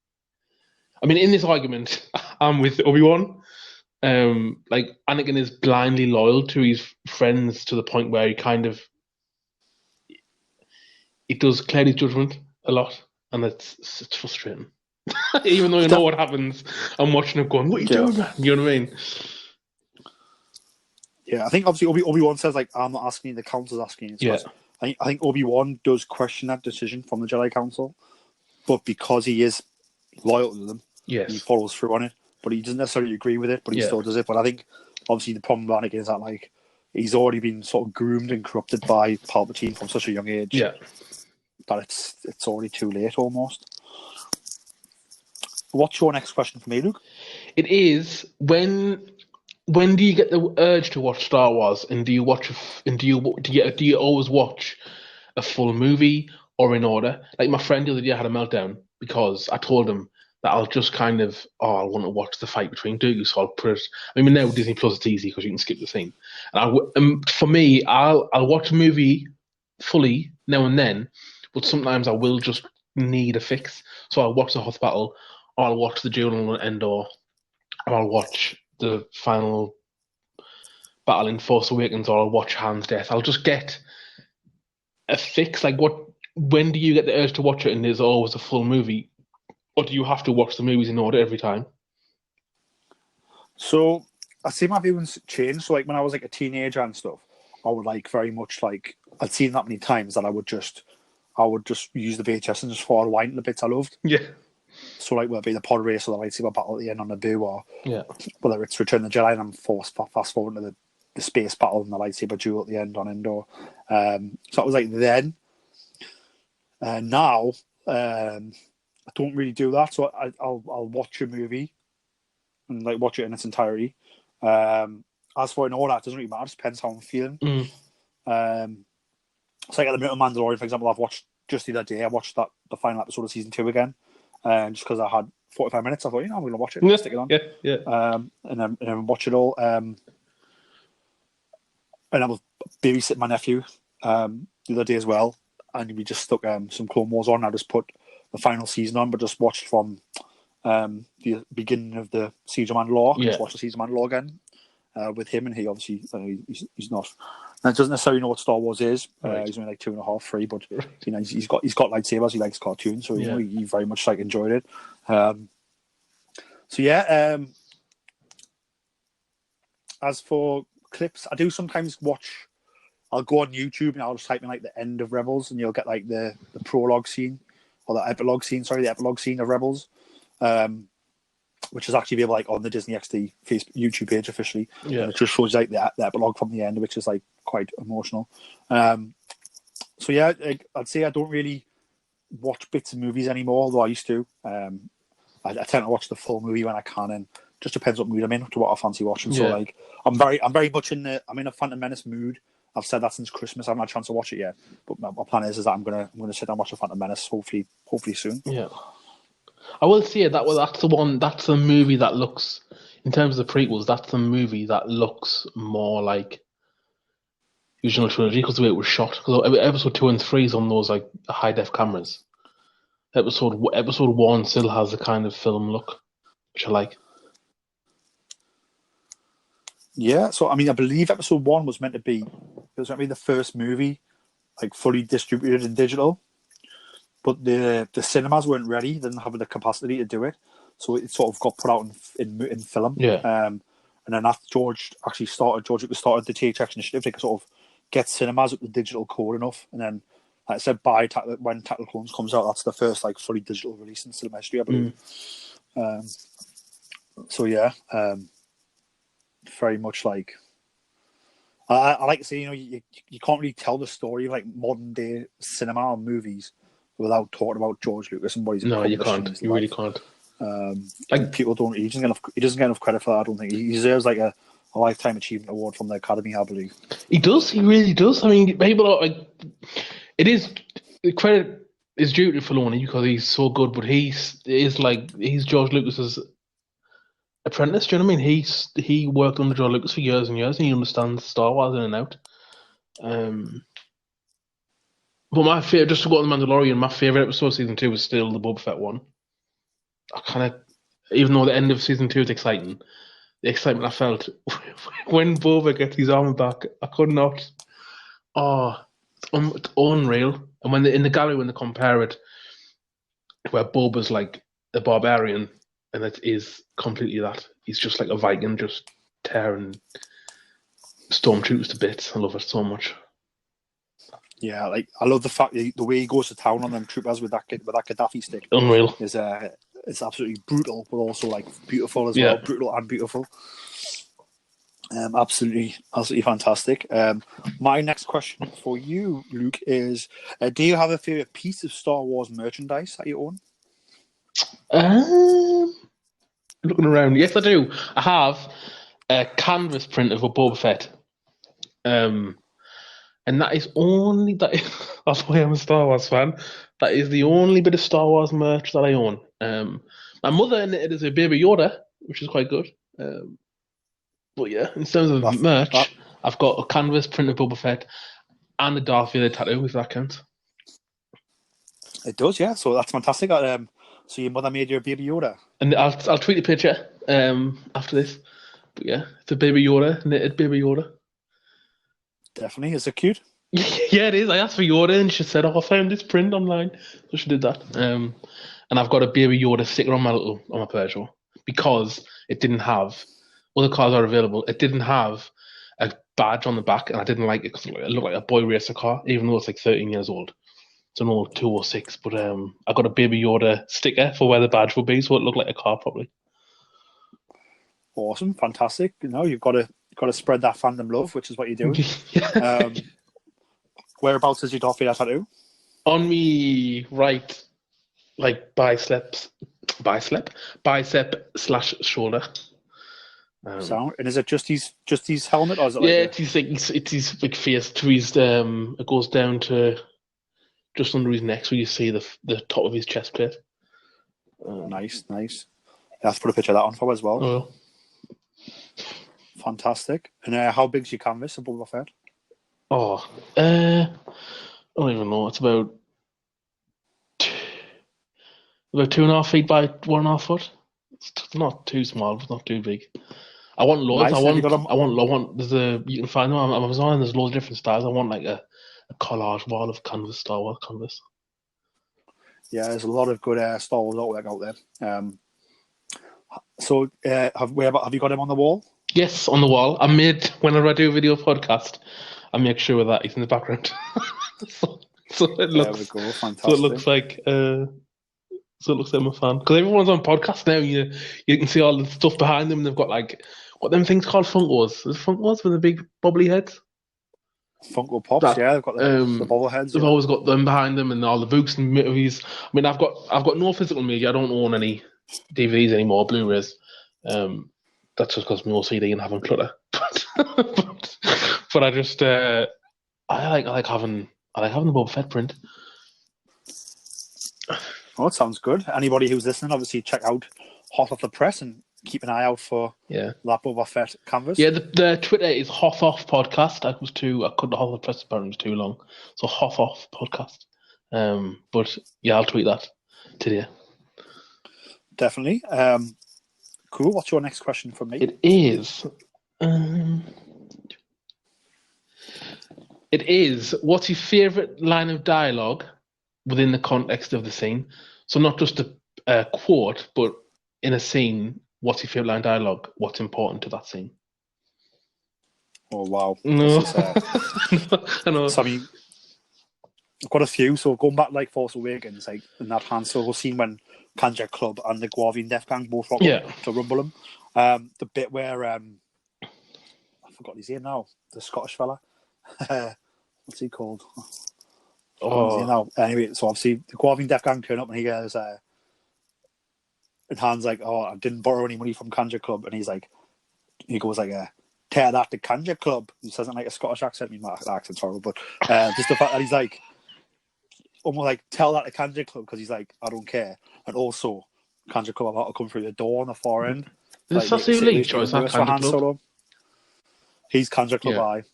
I mean, in this argument, I'm with Obi-Wan. Like, Anakin is blindly loyal to his friends to the point where he does clear his judgment a lot, and it's frustrating. Even though you know what happens, I'm watching him going, "What are you doing, man?" You know what I mean? Yeah, I think obviously Obi-Wan says, like, "I'm not asking you, the Council's asking you." So I think Obi-Wan does question that decision from the Jedi Council, but because he is loyal to them, he follows through on it. But he doesn't necessarily agree with it, but he still does it. But I think obviously the problem with Anakin is that, like, he's already been sort of groomed and corrupted by Palpatine from such a young age that it's already too late almost. What's your next question for me, Luke? It is when do you get the urge to watch Star Wars, and do you always watch a full movie or in order? Like, my friend the other day had a meltdown because I told him that I'll just kind of, I want to watch the fight between Dooku, so I'll put it. I mean, now Disney Plus it's easy because you can skip the scene. And for me, I'll watch a movie fully now and then, but sometimes I will just need a fix. So I'll watch the Hoth battle, or I'll watch the duel on Endor, or I'll watch the final battle in Force Awakens, or I'll watch Han's death. I'll just get a fix. Like, when do you get the urge to watch it and there's always a full movie? Or do you have to watch the movies in order every time? So I see my viewings change. So like when I was like a teenager and stuff, I would like very much like, I'd seen that many times that I would just use the VHS and just forward wind the bits I loved. Yeah. So like whether it be the pod race or the lightsaber battle at the end on Naboo, or whether it's Return of the Jedi and I'm fast forward to the space battle and the lightsaber duel at the end on Endor. So it was like then. Now, I don't really do that. So I'll watch a movie and like watch it in its entirety. As for in order, it doesn't really matter. It just depends how I'm feeling. So like at the minute of Mandalorian, for example, I've watched just the other day. I watched the final episode of season 2 again, just because I had 45 minutes. I thought, I'm going to watch it. Stick it on. And then watch it all. And I was babysitting my nephew the other day as well, and we just stuck some Clone Wars on. I just put the final season on, but just watched from the beginning of the Siege of Mandalore. Just watched the Siege of Mandalore again with him, and he obviously he's not. And doesn't necessarily know what Star Wars is. He's only like 2.5, 3, but he's got lightsabers. He likes cartoons, so he very much like enjoyed it. As for clips, I do sometimes watch. I'll go on YouTube and I'll just type in like the end of Rebels, and you'll get like the prologue scene or the epilogue scene. Sorry, the epilogue scene of Rebels, which is actually available like on the Disney XD Facebook YouTube page officially. Yeah. And it just shows like the epilogue from the end, which is like quite emotional. So yeah, I'd say I don't really watch bits of movies anymore, although I used to. I tend to watch the full movie when I can, and just depends what mood I'm in to what I fancy watching. So Yeah. like, I'm very much in a Phantom Menace mood. I've said that since Christmas. I haven't had a chance to watch it yet, but my plan is that I'm gonna sit down and watch the Phantom Menace hopefully soon. Yeah. I will say that's the movie that looks, in terms of the prequels, that's the movie that looks more like the original trilogy because the way it was shot. Because episode 2 and 3 is on those like high def cameras. Episode 1 still has the kind of film look, which I like. Yeah, so I mean, I believe episode 1 was meant to be the first movie like fully distributed in digital, but the cinemas weren't ready; they didn't have the capacity to do it, so it sort of got put out in film. Yeah. And then after George Lucas started the THX initiative to sort of get cinemas with the digital code enough, and then like I said, when Attack of the Clones comes out, that's the first like fully digital release in cinema history, I believe. So yeah. Very much like I like to say, you can't really tell the story of like modern day cinema or movies without talking about George Lucas and what he's No, you accomplished in can't. his You life. really can't. Like people don't. He doesn't get enough credit for that. I don't think he deserves like a lifetime achievement award from the Academy, I believe. He does. He really does. I mean, people are like, the credit is due to Filoni because he's so good, but he's George Lucas's apprentice. Do you know what I mean? He worked under George Lucas for years and years, and he understands Star Wars in and out. But my favorite, just to go on the Mandalorian, my favorite episode of season 2 was still the Boba Fett one. I kind of, even though the end of season 2 is exciting, the excitement I felt when Boba gets his armor back, I could not. Oh, it's unreal. And when in the gallery, when they compare it, where Boba's like a barbarian, and it is completely that. He's just like a Viking, just tearing stormtroopers to bits. I love it so much. Yeah, like I love the fact the way he goes to town on them troopers with that Gaddafi stick. Unreal. Is it's absolutely brutal, but also like beautiful as Yeah. well. Brutal and beautiful. Absolutely fantastic. My next question for you, Luke, is: do you have a favorite piece of Star Wars merchandise that you own? Looking around, yes, I do. I have a canvas print of a Boba Fett, and that is only that. That's why I'm a Star Wars fan. That is the only bit of Star Wars merch that I own. My mother knitted as a Baby Yoda, which is quite good. But yeah, in terms of merch, I've got a canvas print of Boba Fett and a Darth Vader tattoo, if that counts. It does, yeah. So that's fantastic. So your mother made you a Baby Yoda. And I'll tweet the picture after this. But yeah, it's a Baby Yoda, knitted Baby Yoda. Definitely. Is it cute? Yeah, it is. I asked for Yoda and she said, I found this print online. So she did that. And I've got a Baby Yoda sticker on my Peugeot because it didn't have, other cars are available, it didn't have a badge on the back, and I didn't like it because it looked like a boy racer car, even though it's like 13 years old. It's an old 206, but I got a Baby Yoda sticker for where the badge would be, so it looked like a car probably. Awesome, fantastic. You've got to spread that fandom love, which is what you're doing. Whereabouts is your Darth Vader tattoo? On me right, like bicep / shoulder. And is it just his helmet, or is it? It's his big face to his. It goes down to just under his neck, so you see the top of his chest plate. Nice. Let's put a picture of that on for as well. Oh. Fantastic. And how big's your canvas of Boba Fett? Oh, I don't even know. It's about 2.5 feet by 1.5 foot. It's not too small, but not too big. I want loads. Nice. I want. You can find them on Amazon. There's loads of different styles. I want like a collage wall of canvas, Star Wars canvas. Yeah, there's a lot of good Star Wars artwork out there. So, have you got him on the wall? Yes, on the wall. Whenever I do a video podcast, I make sure that he's in the background. so it looks. There we go. Fantastic. So it looks like. So it looks like I'm a fan because everyone's on podcast now. You can see all the stuff behind them. They've got like what them things called Funkos. Is it Funkos with the big bubbly heads? Funko Pops, yeah, they've got the bubble heads. They've always got them behind them, and all the books and movies. I mean, I've got no physical media. I don't own any DVDs anymore, Blu-rays. That's just because my OCD and having clutter. but I just I like having the Boba Fett print. Oh, it sounds good. Anybody who's listening, obviously check out Hoth Off the Press and keep an eye out for that Boba Fett canvas. Yeah, the Twitter is Hoth Off Podcast. I couldn't Hoth Off Press apparently was too long, so Hoth Off Podcast. But yeah, I'll tweet that today. Definitely. Cool. What's your next question from me? It is. What's your favourite line of dialogue within the context of the scene? So not just a quote, but in a scene, what's your favourite line of dialogue? What's important to that scene? Oh, wow. No. I know. So, I mean, I've got a few. So going back like Force Awakens, like in that Han Solo scene when Kanja Club and the Guavian Death Gang both rock up to rumble him. The bit where I forgot his name now. The Scottish fella. What's he called? Anyway, so obviously the Guavian Death Gang turn up and he goes, and Han's like, "Oh, I didn't borrow any money from Kanja Club," and he goes like, "Tear that to Kanja Club." He says it in like a Scottish accent. I mean, my accent's horrible, but just the fact that he's like, almost like, "Tell that to Kanja Club," because he's like, "I don't care," and also Kanja Club about to come through the door on the far end. Is that Sasu Leach or is that Kanja Club? Solo. He's Kanja Club.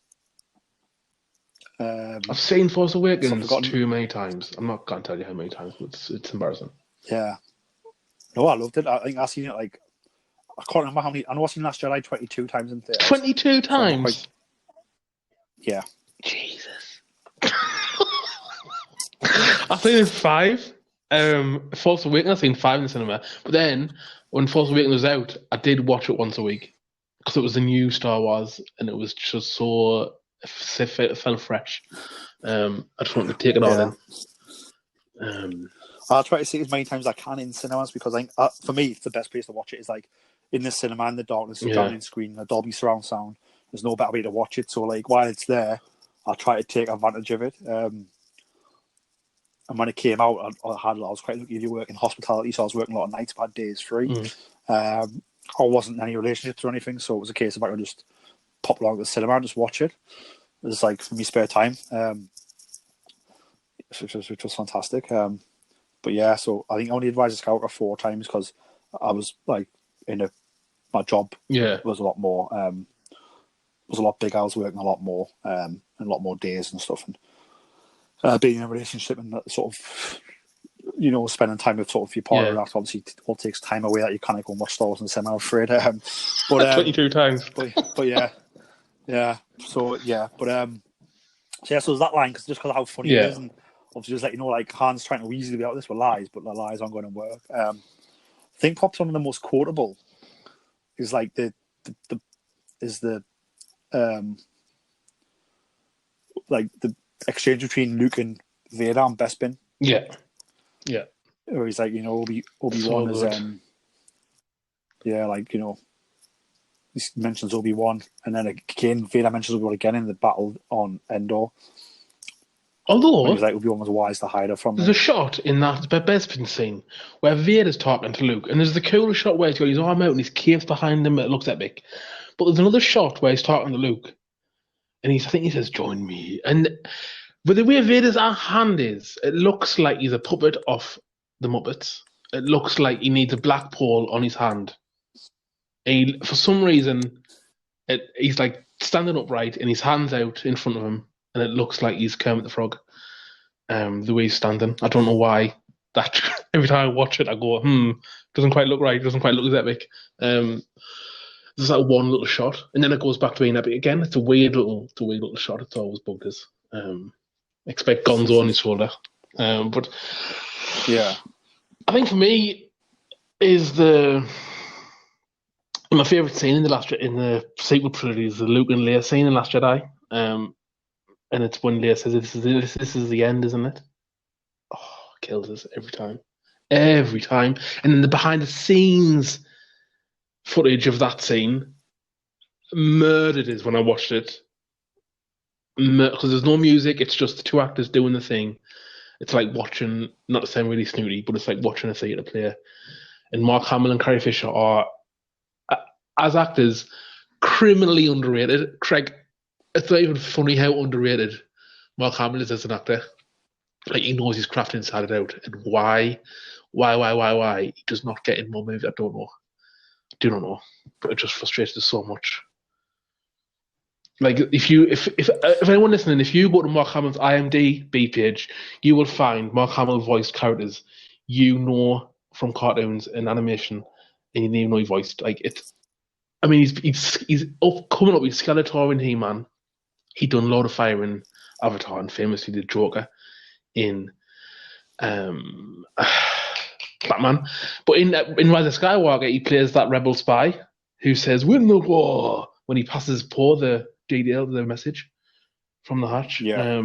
I've seen Force Awakens too many times. I'm not going to tell you how many times, but it's embarrassing. Yeah. No, I loved it. I think I've seen it like, I can't remember how many. I know I've seen Last Jedi 22 times in theaters. 22 times? Yeah. Jesus. I've seen it 5. Force Awakens, I've seen 5 in the cinema. But then, when Force Awakens was out, I did watch it once a week. Because it was the new Star Wars, and it was just so... It felt fresh. I just wanted to take it all in. I'll try to see it as many times as I can in cinemas because I think, for me, it's the best place to watch it is like in the cinema in the darkness, giant screen, the Dolby surround sound. There's no better way to watch it. So like while it's there, I'll try to take advantage of it. And when it came out, I was quite lucky to work in hospitality, so I was working a lot of nights, bad days free. I wasn't in any relationships or anything, so it was a case of I could just pop along to the cinema and just watch it. It was like for me spare time, which was fantastic. But yeah, so I think I only advised Skywalker 4 times because I was like my job was a lot more was a lot bigger. I was working a lot more and a lot more days and stuff, and being in a relationship and that sort of spending time with sort of your partner, that obviously all takes time away that you can't go and watch Star Wars in the cinema, I'm afraid. But 22 times. But yeah. Yeah. So there's that line because of how funny it is, and obviously just let you know, like Han's trying to weasel about this with lies, but the lies aren't going to work. I think perhaps one of the most quotable is like the exchange between Luke and Vader on Bespin. Yeah. Where he's like, Obi-Wan is he mentions Obi-Wan, and then again Vader mentions Obi-Wan again in the battle on Endor. Although he's like, Obi-Wan was wise to hide her from there's a shot in that Bespin scene where Vader's talking to Luke, and there's the coolest shot where he's got his arm out and his cave's behind him. It looks epic. But there's another shot where he's talking to Luke, and I think he says, "Join me." And with the way Vader's hand is, it looks like he's a puppet of the Muppets. It looks like he needs a black pole on his hand. And for some reason, he's like standing upright and his hand's out in front of him, and it looks like he's Kermit the Frog. The way he's standing, I don't know why. That every time I watch it, I go, doesn't quite look right. Doesn't quite look as epic. There's that one little shot, and then it goes back to being epic again. It's a weird little shot. It's always bugged us. Expect Gonzo on his shoulder, but yeah, I think for me is my favourite scene in the sequel trilogy is the Luke and Leia scene in Last Jedi. and it's when Leia says, this is the end, isn't it? Oh, kills us every time. Every time. And then the behind the scenes footage of that scene murdered us when I watched it. Because there's no music, it's just the two actors doing the thing. It's like watching, not to sound really snooty, but it's like watching a theatre play. And Mark Hamill and Carrie Fisher are, as actors, criminally underrated. Craig, it's not even funny how underrated Mark Hamill is as an actor. Like, he knows his craft inside and out. And why he does not get in more movies, I don't know. I do not know. But it just frustrates us so much. Like, if anyone listening, if you go to Mark Hamill's IMDb page, you will find Mark Hamill voiced characters you know from cartoons and animation, and you didn't even know he voiced. Like, it's, I mean, he's coming up with Skeletor in He-Man. He done Lord of Fire in Avatar, and famously did Joker in Batman. But in Rise of Skywalker, he plays that rebel spy who says, "Win the war," when he passes Poe the DDL, the message from the hatch. Yeah.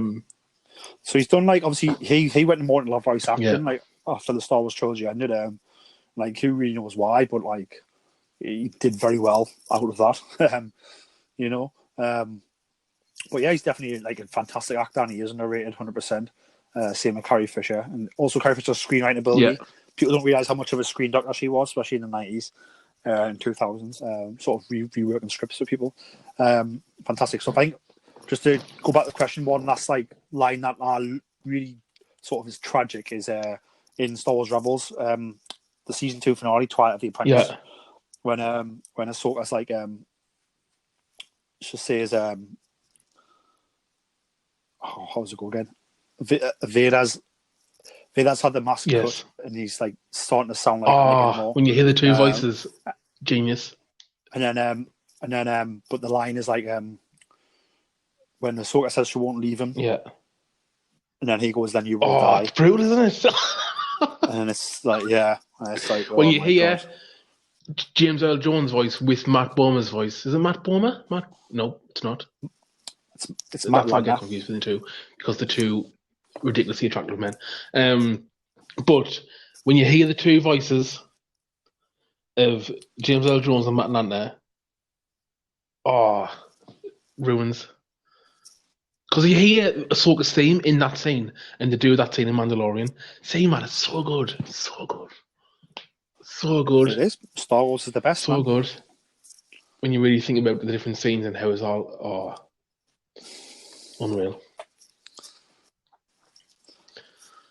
So he's done, like, obviously he went more into live voice acting, Yeah. like after the Star Wars trilogy ended. Like, who really knows why, but like he did very well out of that. You know. But yeah, he's definitely like a fantastic actor, and he is underrated 100%. Same with Carrie Fisher, and also Carrie Fisher's screenwriting ability. Yeah. People don't realize how much of a screen doctor she was, especially in the 90s. And 2000s, sort of reworking scripts for people. Fantastic stuff. I think, just to go back to question one, last like line that really sort of is tragic is in Star Wars Rebels, the season 2 finale, Twilight of the Apprentice, when Ahsoka's like she says how does it go again? Vader's had the mask cut, and he's like starting to sound like when you hear the two voices, genius. And then but the line is like when Ahsoka says she won't leave him, yeah, and then he goes, "Then you will die." It's brutal, isn't it? And it's like, yeah, and it's like, when you hear James Earl Jones' voice with Matt Bomer's voice, is it Matt Bomer? No, it's not. It's Matt. I get confused with the two because the two ridiculously attractive men. But when you hear the two voices of James Earl Jones and Matt Lanter, ruins. Because you hear Ahsoka's theme in that scene, and they do that scene in Mandalorian. See, man, it's so good. So good. So good. It is. Star Wars is the best. So good. When you really think about the different scenes and how it's all unreal.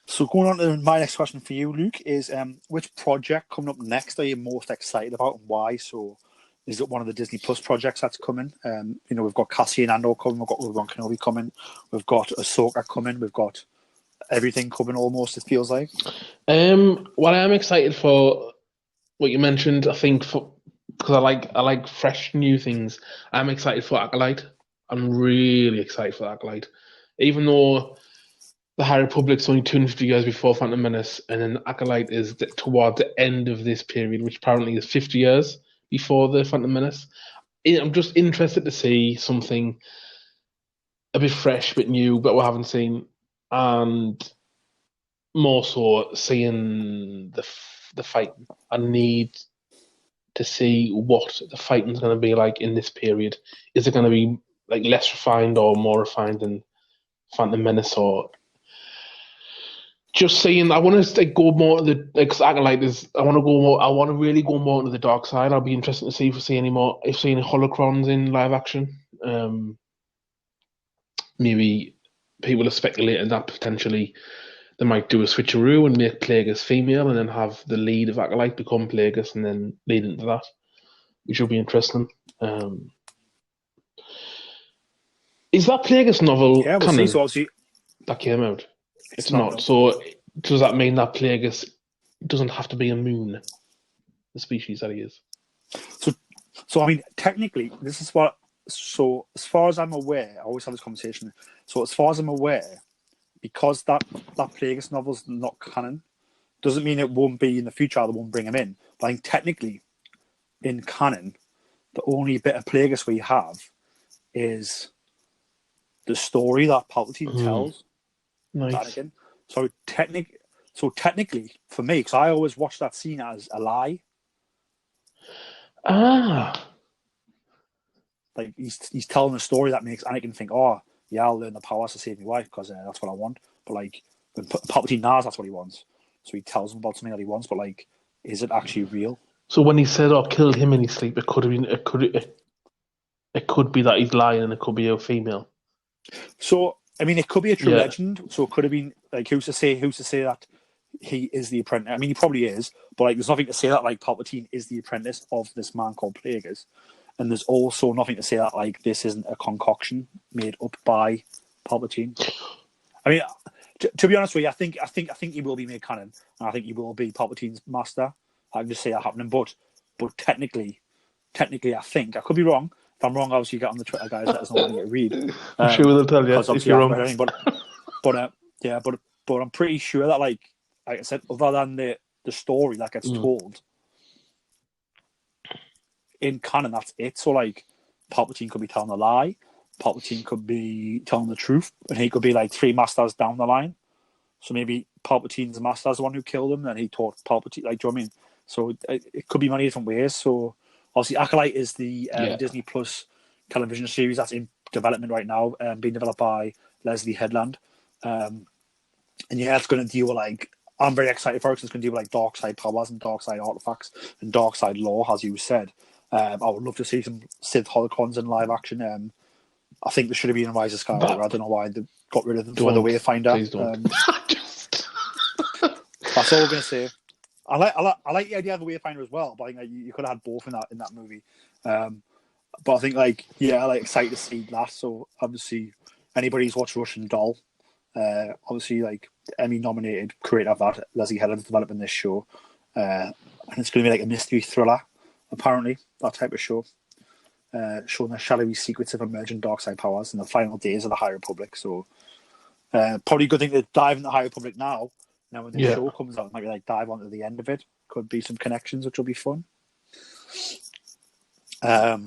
So going on to my next question for you, Luke, is which project coming up next are you most excited about, and why? So is it one of the Disney Plus projects that's coming? We've got Cassian Andor coming, we've got Obi-Wan Kenobi coming, we've got Ahsoka coming, we've got everything coming almost, it feels like. What I am excited for, what you mentioned, I think, because I like fresh new things, I'm excited for Acolyte. I'm really excited for Acolyte. Even though the High Republic's only 250 years before Phantom Menace, and then Acolyte is toward the end of this period, which apparently is 50 years before the Phantom Menace. I'm just interested to see something a bit fresh, a bit new, but we haven't seen, and more so seeing the fighting. I need to see what the fighting's going to be like in this period. Is it going to be like less refined or more refined than Phantom Menace, or just seeing? I want to go more to the, because Acolyte is. I want to really go more into the dark side. I'll be interested to see if we see any holocrons in live action. Maybe people are speculating that potentially they might do a switcheroo and make Plagueis female, and then have the lead of Acolyte become Plagueis, and then lead into that, which will be interesting. Is that Plagueis novel canon that came out? It's not. So does that mean that Plagueis doesn't have to be a moon, the species that he is? So I mean, technically, this is what. So as far as I'm aware, I always have this conversation. So as far as I'm aware, because that Plagueis novel's not canon, doesn't mean it won't be in the future. They won't bring him in. But I think technically, in canon, the only bit of Plagueis we have is the story that Palpatine tells Nice. Anakin. So technically, for me, because I always watch that scene as a lie. Like he's telling a story that makes Anakin think, oh yeah, I'll learn the powers to save my wife because that's what I want. But like when Palpatine knows that's what he wants, so he tells him about something that he wants. But like, is it actually real? So when he said, "I killed him in his sleep," it could have been. It could be that he's lying, and it could be a female. So I mean, it could be a true legend. So it could have been like who's to say that he is the apprentice? I mean, he probably is, but like, there's nothing to say that like Palpatine is the apprentice of this man called Plagueis, and there's also nothing to say that like this isn't a concoction made up by Palpatine. I mean, to be honest with you, I think he will be made canon, and I think he will be Palpatine's master. I can just see that happening, but technically, I think I could be wrong. If I'm wrong, obviously get on the Twitter, guys. Let us know when you read. I'm sure they'll tell you if you're wrong. Anything, but I'm pretty sure that like I said, other than the story that gets told in canon, that's it. So like, Palpatine could be telling a lie, Palpatine could be telling the truth, and he could be like 3 masters down the line. So maybe Palpatine's master's the one who killed him, and he taught Palpatine. Like, do you know what I mean? So it could be many different ways. So obviously, Acolyte is the Disney Plus television series that's in development right now, being developed by Leslie Headland. And yeah, it's going to deal with like, I'm very excited for it because it's going to deal with like dark side powers and dark side artifacts and dark side lore, as you said. I would love to see some Sith holocrons in live action. I think there should have been in Rise of Skywalker. I don't know why they got rid of them for the Wayfinder. Please don't. That's all we're going to say. I like the idea of the Wayfinder as well, but I think you could have had both in that movie. But I think excited to see that. So obviously, anybody who's watched Russian Doll, obviously like Emmy nominated creator of that, Leslie Headland, developing this show, and it's going to be like a mystery thriller. Apparently, that type of show, showing the shadowy secrets of emerging dark side powers in the final days of the High Republic. So, probably a good thing to dive into the High Republic now. Now, when the show comes out, maybe like dive onto the end of it. Could be some connections, which will be fun. But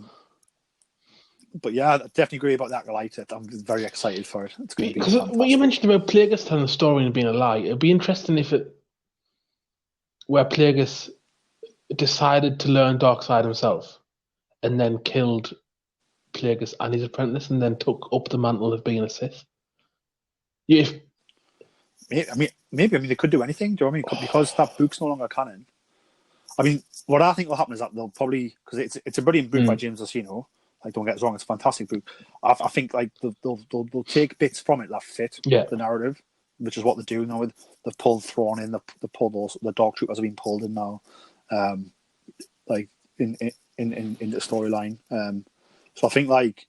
yeah, I definitely agree about that. I'm very excited for it. It's going to be because what you mentioned about Plagueis telling the story and being a lie. It'd be interesting if where Plagueis decided to learn dark side himself, and then killed Plagueis and his apprentice, and then took up the mantle of being a Sith. Maybe they could do anything. Do you know what I mean? Because that book's no longer canon. I mean, what I think will happen is that they'll probably, because it's a brilliant book by James Orsino. Like, don't get us wrong, it's a fantastic book. I think like they'll take bits from it that fit the narrative, which is what they're doing now. They've pulled Thrawn in, they pulled also the Dark Troopers have been pulled in now, like in the storyline. So I think like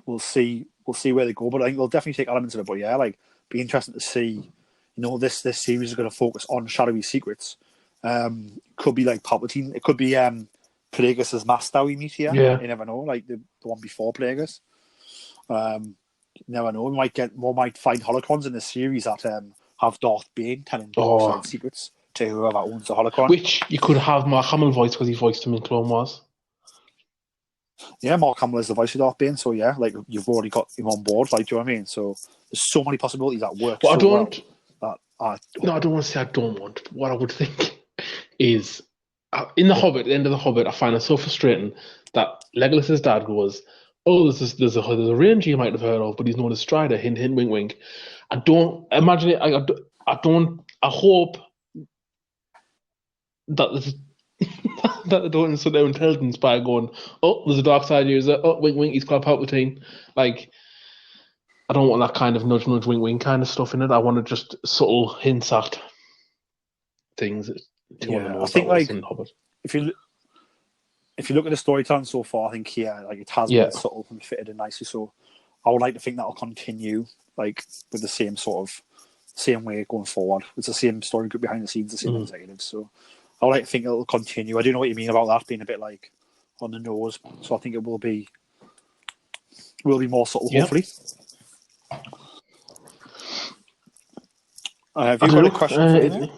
we'll see where they go, but I think they'll definitely take elements of it. But yeah, like be interesting to see. You know, this series is going to focus on shadowy secrets. Could be like Palpatine. It could be Plagueis' master we meet here. Yeah. You never know. Like the one before Plagueis. You never know. We might find holocrons in this series that have Darth Bane telling dark side secrets to whoever owns the holocron. Which you could have Mark Hamill voice because he voiced him in Clone Wars. Yeah, Mark Hamill is the voice of Darth Bane, so yeah, like you've already got him on board. Like, do you know what I mean? So there's so many possibilities that work. But I don't want to say I don't want. What I would think is, in The Hobbit, at the end of The Hobbit, I find it so frustrating that Legolas's dad goes, "Oh, there's a ranger you might have heard of, but he's known as Strider." Hint, hint, wink, wink. I don't imagine it. I hope that there's that they don't insult their intelligence by going, "Oh, there's a dark side user. Oh, wink, wink. He's called Palpatine." Like, I don't want that kind of nudge, nudge, wink, wink kind of stuff in it. I want to just subtle hints at things. I think like if you look at the storytelling so far, I think like it has been subtle and fitted in nicely. So I would like to think that will continue like with the same way going forward. It's the same story group behind the scenes, the same executives. So I would like to think it'll continue. I do know what you mean about that being a bit like on the nose. So I think it will be more subtle, hopefully. Have you got a question for me?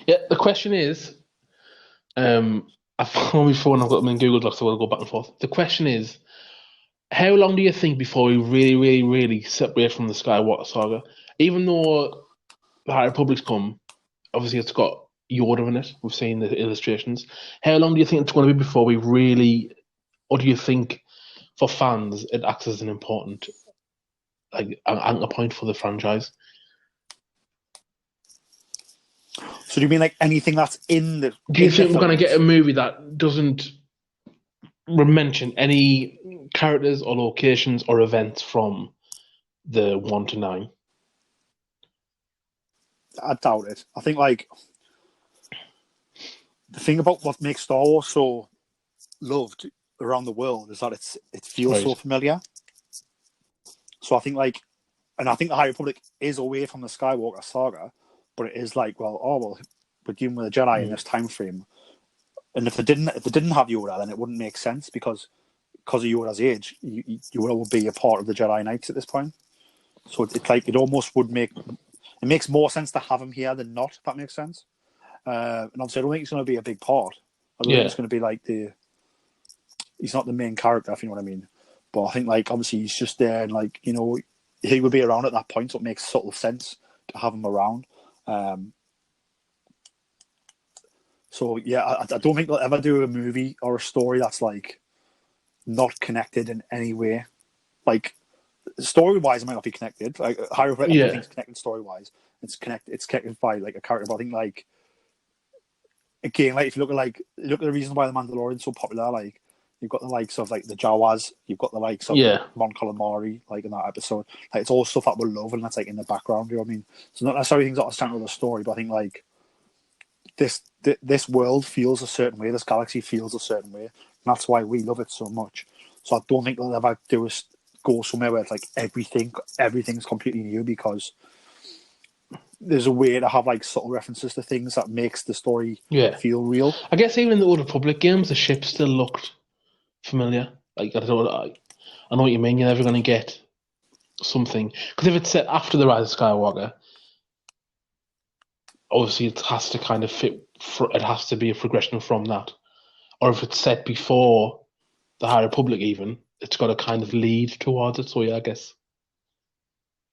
Yeah, the question is, I've found my phone, I've got them in Google Docs, so we'll go back and forth. The question is, how long do you think before we really, really, really separate from the Skywalker saga? Even though the High Republic's come, obviously it's got Yoda in it. We've seen the illustrations. How long do you think it's going to be before we really, or do you think for fans it acts as an important anchor point for the franchise? So do you mean like anything that's in the? Do you think we're going to get a movie that doesn't mention any characters or locations or events from the 1 to 9? I doubt it. I think like the thing about what makes Star Wars so loved around the world is that it feels so familiar. So I think like, and I think the High Republic is away from the Skywalker saga, but it is like, we're dealing with a Jedi in this time frame, and if they didn't have Yoda, then it wouldn't make sense because of Yoda's age, Yoda would be a part of the Jedi Knights at this point. So it's like it almost would make it makes more sense to have him here than not. If that makes sense. And obviously, I don't think it's going to be a big part. I don't think it's going to be like he's not the main character, if you know what I mean. But I think like obviously he's just there, and like he would be around at that point, so it makes subtle sense to have him around. So yeah, I don't think they'll ever do a movie or a story that's like not connected in any way. Like story-wise, it might not be connected. Like everything's connected story-wise. It's connected by like a character. But I think like again, like if you look at the reason why the Mandalorian's so popular, like you've got the likes of like the Jawas, you've got the likes of Mon Calamari, like in that episode. Like it's all stuff that we love, and that's like in the background. You know what I mean? So not necessarily things that are central to the story, but I think like this world feels a certain way, this galaxy feels a certain way, and that's why we love it so much. So I don't think they'll ever go somewhere where it's like everything's completely new, because there's a way to have like subtle references to things that makes the story feel real. I guess even in the Old Republic games, the ship still looked familiar. Like I know what you mean. You're never going to get something, because if it's set after the Rise of Skywalker, obviously it has to kind of fit. It has to be a progression from that. Or if it's set before the High Republic, even it's got to kind of lead towards it. So yeah, I guess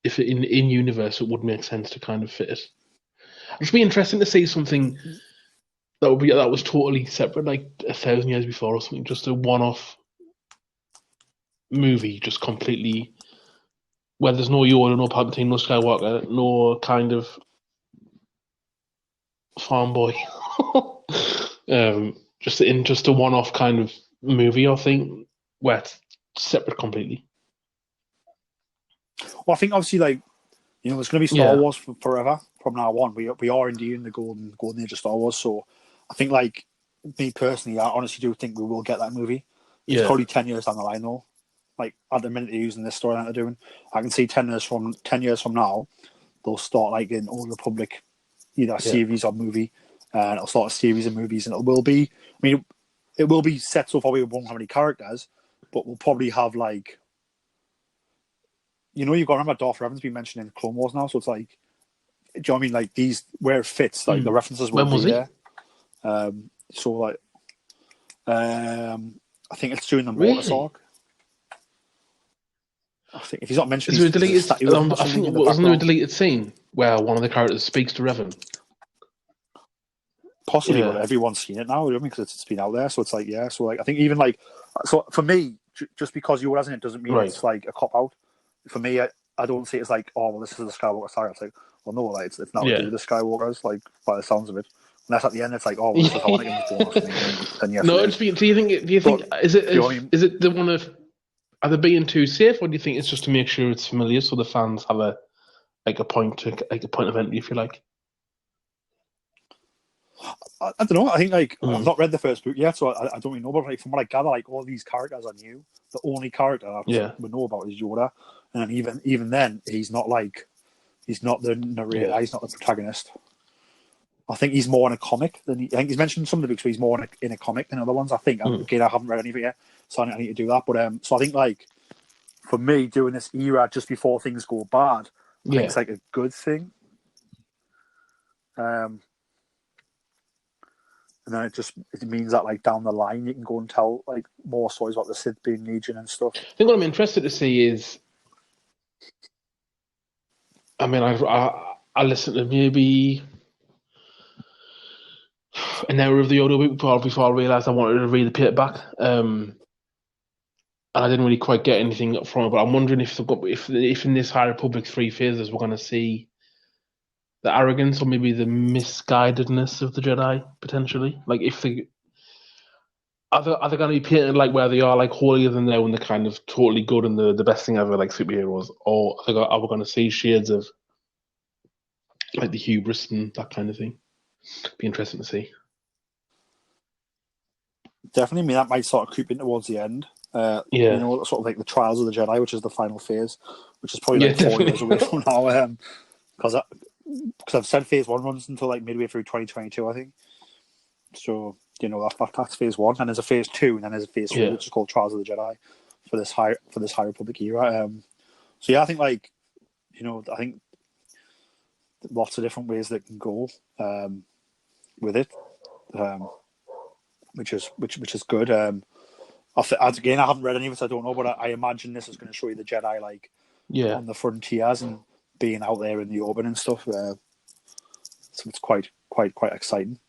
if in universe, it would make sense to kind of fit it. It'd be interesting to see something that was totally separate, like 1,000 years before or something. Just a one-off movie, just completely where there's no Yoda, no Palpatine, no Skywalker, no kind of farm boy. just a one-off kind of movie, I think, where it's separate completely. Well, I think obviously, like, there's going to be Star Wars forever from now on. We are indeed in the golden age of Star Wars. So I think, like, me personally, I honestly do think we will get that movie. It's probably 10 years down the line, though. Like, at the minute they're using this story that they're doing, I can see 10 years from now, they'll start like in Old Republic, either a series or movie, and it'll start a series of movies, and it will be set so far we won't have any characters, but we'll probably have like, you've got to remember Darth Revan's been mentioned in Clone Wars now, so it's like, do you know what I mean? Like these, where it fits, like the references will be there. So like, I think it's during the Mortis arc. I think if he's not mentioned, I think wasn't there a deleted scene where one of the characters speaks to Revan? Possibly, but everyone's seen it now, because it's been out there. So it's like, so like, I think even like, so for me, just because you wasn't, it doesn't mean it's like a cop out. For me, I don't see it as like, oh well, this is the Skywalker saga. It's like, well, no, like it's not to do with the Skywalkers, like by the sounds of it. Unless at the end it's like, oh, well, this is how Anakin's born or something. Then yes. No, do you think is it the one of, are they being too safe, or do you think it's just to make sure it's familiar so the fans have a point of entry, if you like? I don't know. I think like I've not read the first book yet, so I don't really know. But like from what I gather, like all these characters are new. The only character we know about is Yoda, and even then, he's not the narrator. He's not the protagonist. I think he's more in a comic than I think he's mentioned some of the books where he's more in a comic than other ones. I think again, I haven't read any of it yet, so I need to do that. But so I think like for me, doing this era just before things go bad, I think it's like a good thing. and then it means that like down the line you can go and tell like more stories about the Sith being Legion and stuff. I think what I'm interested to see is, I mean, I listened to maybe an hour of the audiobook before I realised I wanted to read the paperback. And I didn't really quite get anything from it. But I'm wondering if in this High Republic 3 phases we're going to see the arrogance or maybe the misguidedness of the Jedi potentially. Like if they are they going to be painted like where they are like holier than thou and they're kind of totally good and the best thing ever like superheroes, or are we going to see shades of like the hubris and that kind of thing? Be interesting to see. Definitely, I mean that might start creeping towards the end. Yeah, you know, sort of like the Trials of the Jedi, which is the final phase, which is probably like 4 years away from now. Because I've said phase 1 runs until like midway through 2022, I think. So you know that's phase 1, and there's a phase 2, and then there's a phase 3, which is called Trials of the Jedi for this High Republic era. So yeah, I think like I think lots of different ways that can go with it, which is good. Again, I haven't read any of it, so I don't know, but I imagine this is going to show you the Jedi like on the frontiers and being out there in the open and stuff. So it's quite exciting.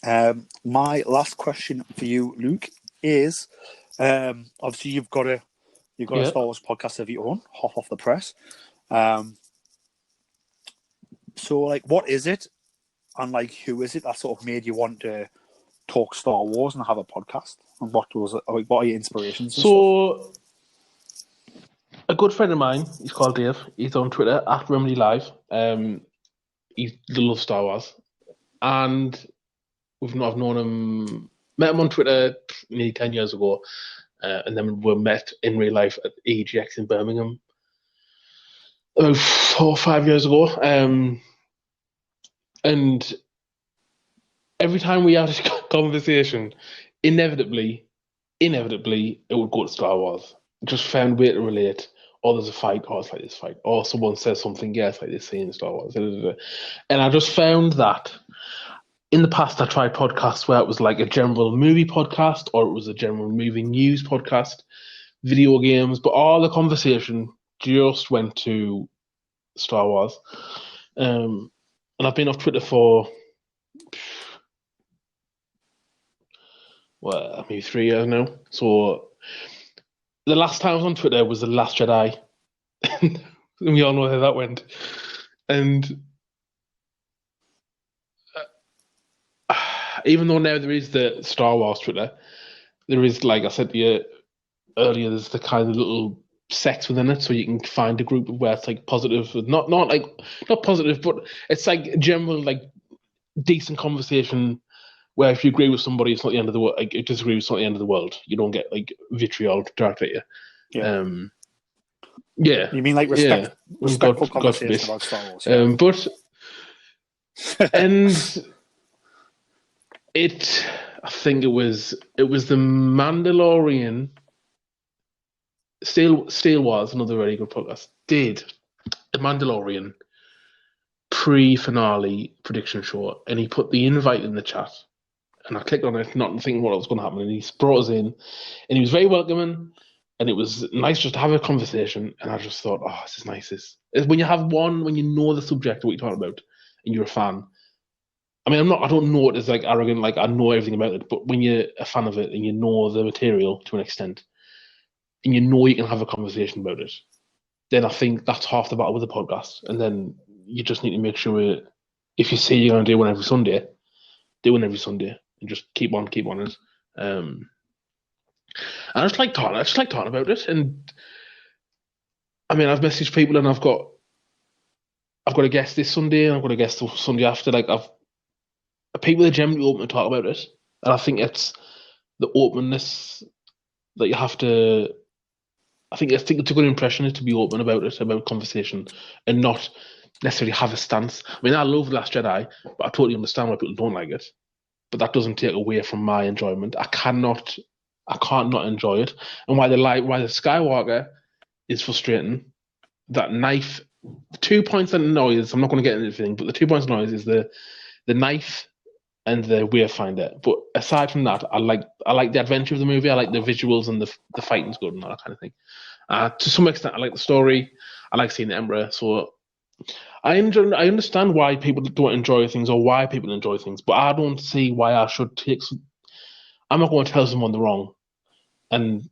My last question for you, Luke, is obviously you've got a Star Wars podcast of your own, Hoth Off the Press. So like, what is it, and like, who is it that sort of made you want to talk Star Wars and have a podcast? And what was it? Like, what are your inspirations? So, a good friend of mine, he's called Dave. He's on Twitter at Remedy Live. He loves Star Wars, and I've known him, met him on Twitter nearly 10 years ago, and then we met in real life at EGX in Birmingham about 4 or 5 years ago. And every time we had a conversation, inevitably, it would go to Star Wars. Just found a way to relate. Or there's a fight, or it's like this fight. Or someone says something, yeah, it's like this scene in Star Wars. And I just found that in the past I tried podcasts where it was like a general movie podcast, or it was a general movie news podcast, video games, but all the conversation just went to Star Wars. And I've been off Twitter for maybe 3 years now. So the last time I was on Twitter was The Last Jedi. And we all know how that went. And even though now there is the Star Wars Twitter, there is, like I said to you earlier, there's the kind of little sects within it, so you can find a group where it's like positive, not positive, but it's like general like decent conversation where if you agree with somebody, it's not the end of the world. Like, if you disagree, it's not the end of the world. You don't get like vitriol directed at you. Yeah. You mean like respectful conversation about Star Wars? Yeah. But and I think it was the Mandalorian. Steel Wars, another really good podcast, did the Mandalorian pre-finale prediction show, and he put the invite in the chat, and I clicked on it, not thinking what was going to happen, and he brought us in, and he was very welcoming, and it was nice just to have a conversation, and I just thought, oh, this is nice. This when you have when you know the subject of what you're talking about, and you're a fan. I mean, I don't know it as like arrogant, like I know everything about it, but when you're a fan of it and you know the material to an extent, and you know you can have a conversation about it, then I think that's half the battle with the podcast. And then you just need to make sure, if you say you're going to do one every Sunday, do one every Sunday, and just keep on it. And I just like talking about it. And I mean, I've messaged people, and I've got a guest this Sunday, and I've got a guest the Sunday after. Like, people are generally open to talk about it, and I think it's the openness that you have to. I think it's a good impression is to be open about it, about conversation, and not necessarily have a stance. I mean, I love The Last Jedi, but I totally understand why people don't like it. But that doesn't take away from my enjoyment. I can't not enjoy it. And why the Skywalker is frustrating, that knife, 2 points of noise, I'm not going to get into anything, but the 2 points of noise is the knife and the Wayfinder. But aside from that, I like the adventure of the movie. I like the visuals and the fighting's good and all that kind of thing. To some extent, I like the story. I like seeing the Emperor. So I understand why people don't enjoy things or why people enjoy things, but I don't see why I should take. I'm not going to tell someone they're wrong, and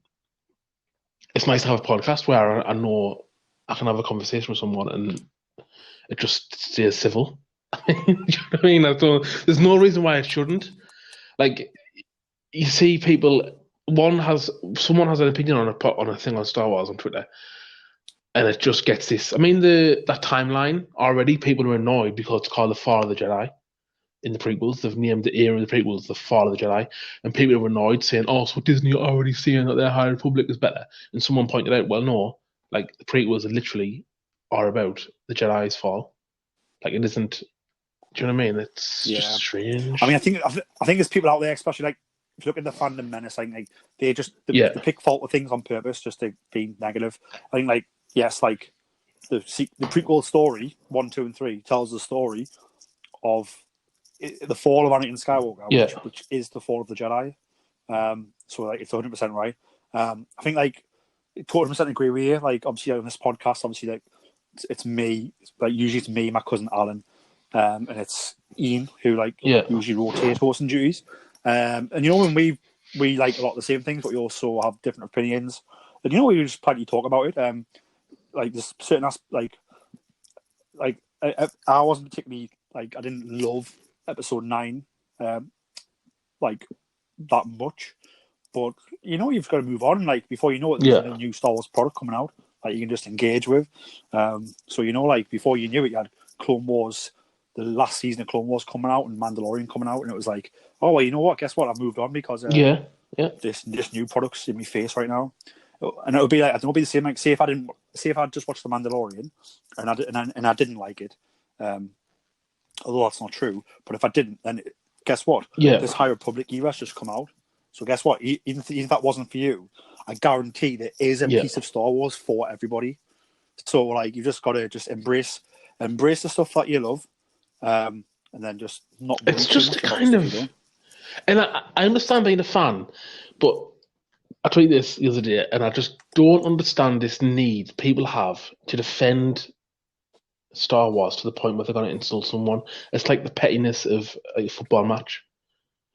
it's nice to have a podcast where I know I can have a conversation with someone and it just stays civil. You know what I mean? There's no reason why it shouldn't. Like, you see people. Someone has an opinion on a thing on Star Wars on Twitter, and it just gets this. I mean, that timeline already. People are annoyed because it's called the Fall of the Jedi in the prequels. They've named the era of the prequels the Fall of the Jedi, and people are annoyed, saying, "Oh, so Disney are already saying that their High Republic is better." And someone pointed out, "Well, no. Like, the prequels literally are about the Jedi's fall. Like, it isn't." Do you know what I mean? It's just strange. I mean, I think there's people out there, especially like if you look at the fandom menace, I think like they pick fault with things on purpose just to be negative. I think like yes, like the prequel story 1, 2, and 3 tells the story of the fall of Anakin Skywalker, which is the fall of the Jedi. So like it's 100% right. I think like 200% agree with you. Like obviously on this podcast, obviously like it's me. Like usually it's me, my cousin Alan. And it's Ian who like usually rotate hosting duties. And you know when we like a lot of the same things, but we also have different opinions. And you know we just plenty talk about it. Like there's certain like I wasn't particularly like I didn't love episode 9 like that much, but you know you've got to move on. Like before you know it, there's a new Star Wars product coming out. Like you can just engage with. So you know like before you knew it, you had Clone Wars. The last season of Clone Wars coming out and Mandalorian coming out, and it was like, oh well, you know what? Guess what? I've moved on because this new product's in my face right now, and it'll be like it'll be the same. Like, say if I just watched the Mandalorian and I didn't like it, although that's not true. But if I didn't, then guess what? This High Republic era's just come out. So guess what? Even if that wasn't for you, I guarantee there is a piece of Star Wars for everybody. So like you just got to just embrace the stuff that you love. And then just not. It's just kind of, and I understand being a fan, but I told you this the other day, and I just don't understand this need people have to defend Star Wars to the point where they're going to insult someone. It's like the pettiness of a football match.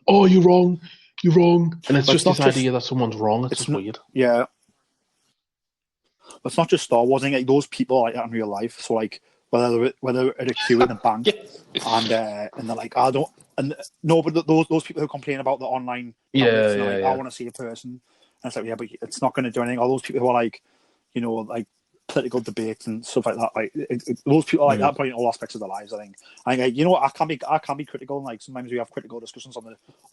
Oh, you're wrong, and it's just this idea that someone's wrong. It's just weird. Yeah, but it's not just Star Wars. I think like those people like that in real life. So like. Whether at a queue in the bank and they're like, I don't, and no, but those people who complain about the online, I want to see a person, and it's like, yeah, but it's not going to do anything. All those people who are like, you know, like political debates and stuff like that, like those people are like that point in all aspects of their lives. I think, like, you know, I can be critical, and like sometimes we have critical discussions on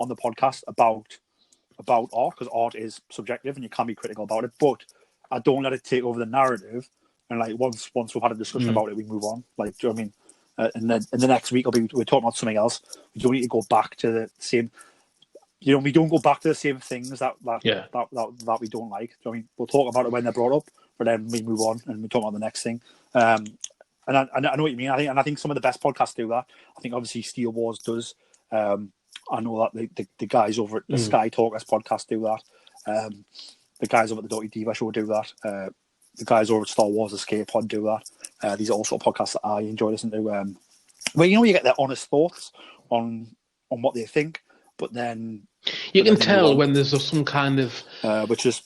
the podcast about art because art is subjective and you can be critical about it, but I don't let it take over the narrative. And like once we've had a discussion about it, we move on. Like, do you know what I mean? And then in the next week, we're talking about something else. We don't need to go back to the same. You know, we don't go back to the same things that we don't like. Do you know what I mean? We'll talk about it when they're brought up, but then we move on and we talk about the next thing. And I know what you mean. I think some of the best podcasts do that. I think obviously Steel Wars does. I know that the guys over at the Sky Talkers podcast do that. The guys over at the Dirty Diva show do that. The guys over at Star Wars Escape Pod do that. These are also podcasts that I enjoy listening to. Where you know you get their honest thoughts on what they think, but then you can tell when there's some kind of which is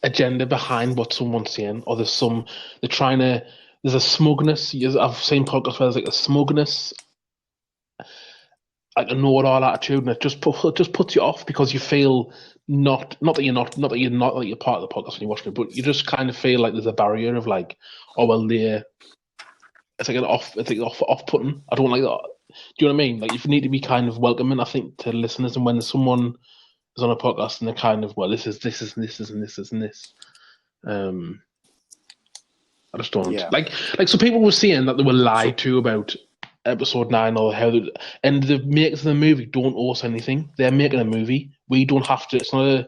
agenda behind what someone's saying, or there's a smugness. I've seen podcasts where there's like a smugness, like a know-it-all attitude, and it just puts you off because you feel. Not that you're part of the podcast when you're watching it, but you just kind of feel like there's a barrier of like, oh well, it's like off-putting. I don't like that. Do you know what I mean? Like you need to be kind of welcoming, I think, to listeners, and when someone is on a podcast and they're kind of, well, this is and this. I just don't like. So people were saying that they were lied to about episode 9 or and the makers of the movie don't owe us anything. They're making a movie. We don't have to. It's not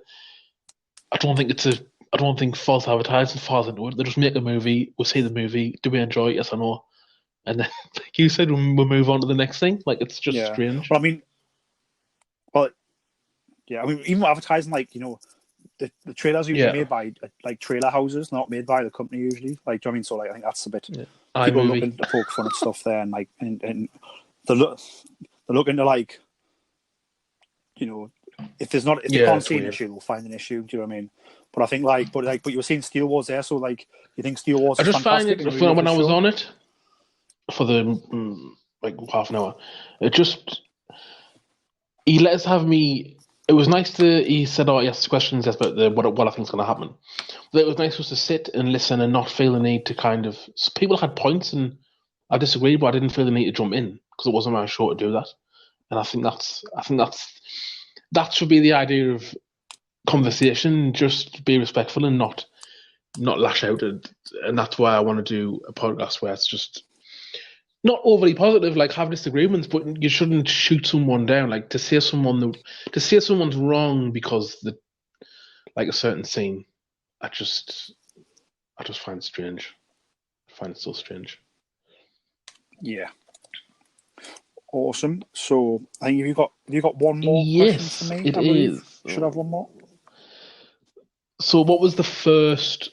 I don't think false advertising falls into it. They just make a movie. We'll see the movie. Do we enjoy it? Yes or no? and then, like you said, we'll move on to the next thing. Like, it's just strange. But I mean, even advertising, like, you know, the trailers are usually made by like trailer houses, not made by the company usually. Like, do you know what I mean? So like, I think that's a bit people looking to poke fun at stuff there, and like, and they're looking to, like, you know, if they can't see an issue, they'll find an issue. Do you know what I mean? But I think but you were saying Steel Wars there, so like, you think Steel Wars? I just find it when I was on it for the like half an hour, he let us have me. It was nice he said, he asked questions about what I think is going to happen. But it was nice just to sit and listen and not feel the need to kind of. People had points and I disagreed, but I didn't feel the need to jump in because it wasn't my show to do that. And I think that should be the idea of conversation. Just be respectful and not lash out. And that's why I want to do a podcast where it's just not overly positive, like have disagreements, but you shouldn't shoot someone down. Like to say someone's wrong because like a certain scene, I just find it strange. I find it so strange. Yeah. Awesome. So I think have you got one more question for me? It is. Should I have one more? So what was the first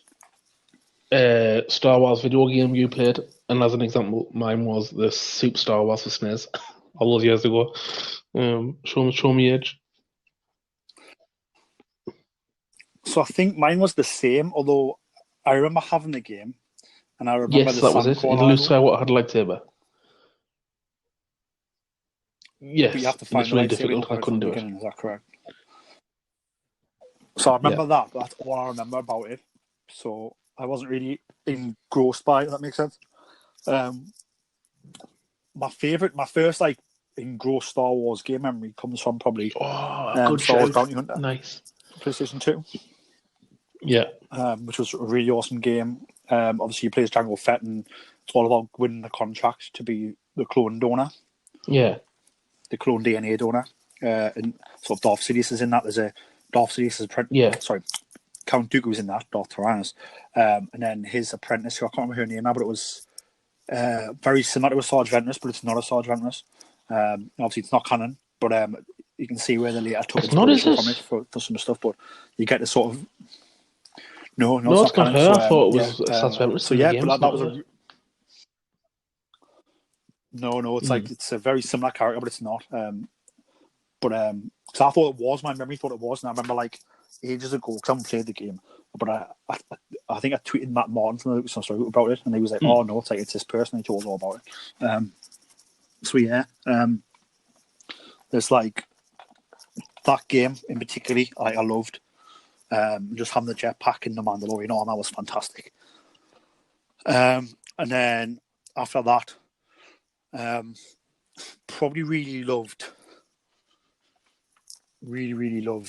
Star Wars video game you played? And as an example, mine was the Super Star Wars for SNES all those years ago. Show me age. So I think mine was the same, although I remember having the game, and I remember that was it. Luke Skywalker had a lightsaber. Yes, but you have to find it's really difficult. I couldn't do it. Is that correct? So I remember that. That's all I remember about it. So I wasn't really engrossed by it. If that makes sense. My first like engrossed Star Wars game memory comes from probably good Star Wars Bounty Hunter. Nice. PlayStation 2. Yeah. Which was a really awesome game. Obviously you play as Jango Fett, and it's all about winning the contract to be the clone donor. Yeah. The clone DNA donor. And so Darth Sidious is in that. There's a Darth Sidious' apprentice. Yeah. Sorry. Count Dooku's in that, Darth Tyrannus. And then his apprentice, who I can't remember her name now, but it was very similar to a Sarge Ventress, but it's not a Sarge Ventress. Obviously, it's not canon, but you can see where they later took inspiration from it for some stuff. But you get the sort of no, it's not her. I thought it was Sarge Ventress. So yeah, but that was a no. It's like it's a very similar character, but it's not. But so I thought it was. My memory thought it was, and I remember like ages ago because I haven't played the game, but I think I tweeted Matt Martin from some story about it, and he was like, "Oh no, it's like it's this person." He told us all about it. So yeah, there's like that game in particular. I loved just having the jetpack in the Mandalorian armor was fantastic. And then after that, probably really loved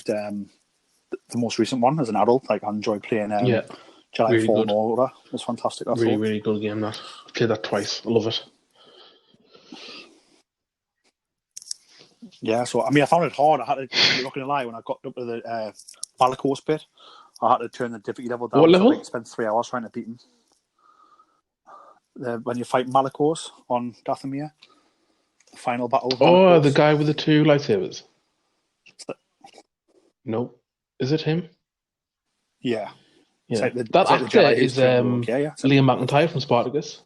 the most recent one as an adult. Like I enjoyed playing Jedi really Fallen good. Order. It was fantastic. Really good game. That I played that twice. I love it. Yeah, so I mean, I found it hard. I had to, I'm not gonna lie, when I got up to the Malachos bit, I had to turn the difficulty level down. What level? So I spent 3 hours trying to beat him. When you fight Malachos on Dathomir, the final battle. Oh, the guy with the 2 lightsabers. No, is it him? Yeah. Yeah. Like that actor is Liam McIntyre from Spartacus.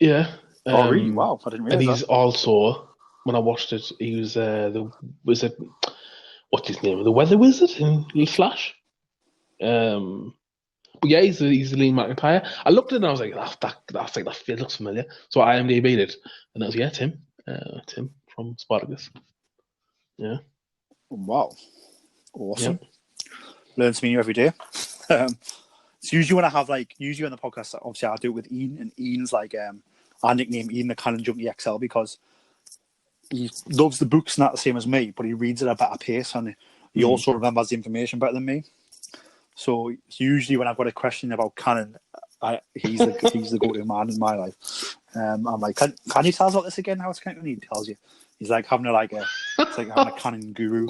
Yeah. Oh, really? Wow, I didn't realize And he's that. also, when I watched it, he was the wizard. What's his name? The Weather Wizard in Flash. But yeah, he's the Liam McIntyre. I looked at it and I was like, that looks familiar. So I IMDb'd it, and it was Tim. Tim from Spartacus. Yeah. Wow. Awesome. Yeah. Learn something new every day. It's usually when I have usually on the podcast, obviously I do it with Ian, and Ian's like, I nickname Ian the Canon Junkie XL because he loves the books not the same as me, but he reads at a better pace, and he also remembers the information better than me. So usually when I've got a question about canon, he's the go-to man in my life. I'm like, can you tell us about this again? How it's canon? He tells you. He's like having it's like having a canon guru.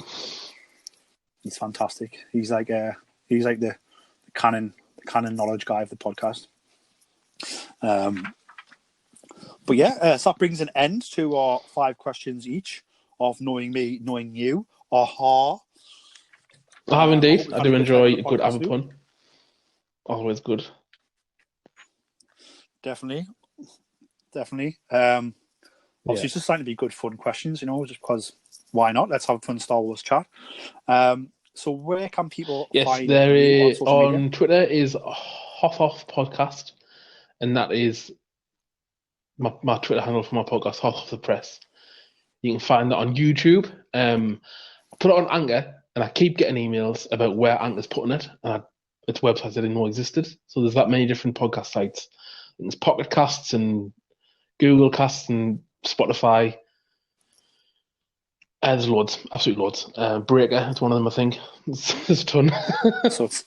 He's fantastic. He's like the canon knowledge guy of the podcast. But yeah, so that brings an end to our 5 questions each of knowing me, knowing you. Aha. I have indeed. hope I you've do had a good time enjoy on a the good podcast, Luke. Avapun. Always good. Definitely. Obviously, Yeah. it's just starting to be good, fun questions, just because why not? Let's have a fun Star Wars chat. So where can people Yes, find there you on is social media? on Twitter is Hoth Podcast, and that is my Twitter handle for my podcast, Hoth the Press. You can find that on YouTube. I put it on Anchor, and I keep getting emails about where Anchor's putting it, and it's websites I didn't know existed. So there's that many different podcast sites. There's Pocket Casts and Google Casts and Spotify. There's loads, absolutely loads. Breaker, it's one of them, I think. There's a ton. So it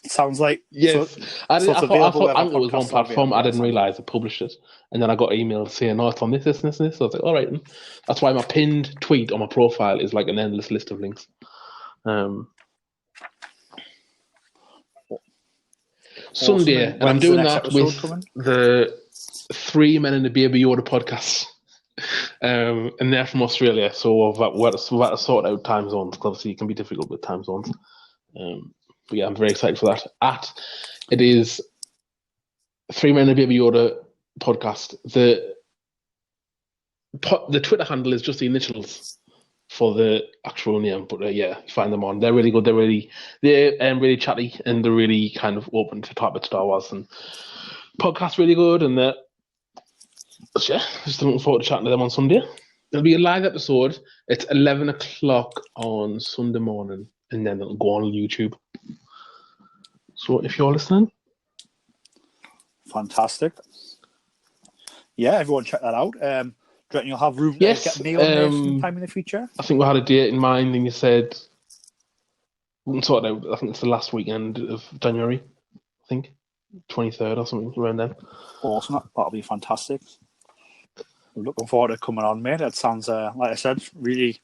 sounds like yes. So I it's thought available wherever Anchor was one podcasts are platform. I available, didn't realise I published it, and then I got an email saying, "No, it's on this, this, and this, and this." So I was like, "All right." Then. That's why my pinned tweet on my profile is like an endless list of links. Sunday, Awesome. and I'm When's the doing next that episode with coming? the 3 Men and a Baby Yoda podcast. And they're from Australia, so we've had to sort out time zones, because obviously it can be difficult with time zones. But yeah, I'm very excited for that. It is 3 Men and a Baby Yoda podcast. The Twitter handle is just the initials for the actual name, but yeah, you find them on. They're really good. They're really chatty, and they're really kind of open to talk about Star Wars, and podcast really good. And yeah, just looking forward to chatting to them on Sunday. There'll be a live episode. It's 11 o'clock on Sunday morning, and then it'll go on YouTube. So if you're listening, fantastic. Yeah, everyone check that out. Do you reckon you'll have room to get me on there sometime in the future? I think we had a date in mind, and you said we can sort it out. I think it's the last weekend of January. I think 23rd or something around then. Awesome, that'll be fantastic. I'm looking forward to coming on, mate. That sounds, like I said, really.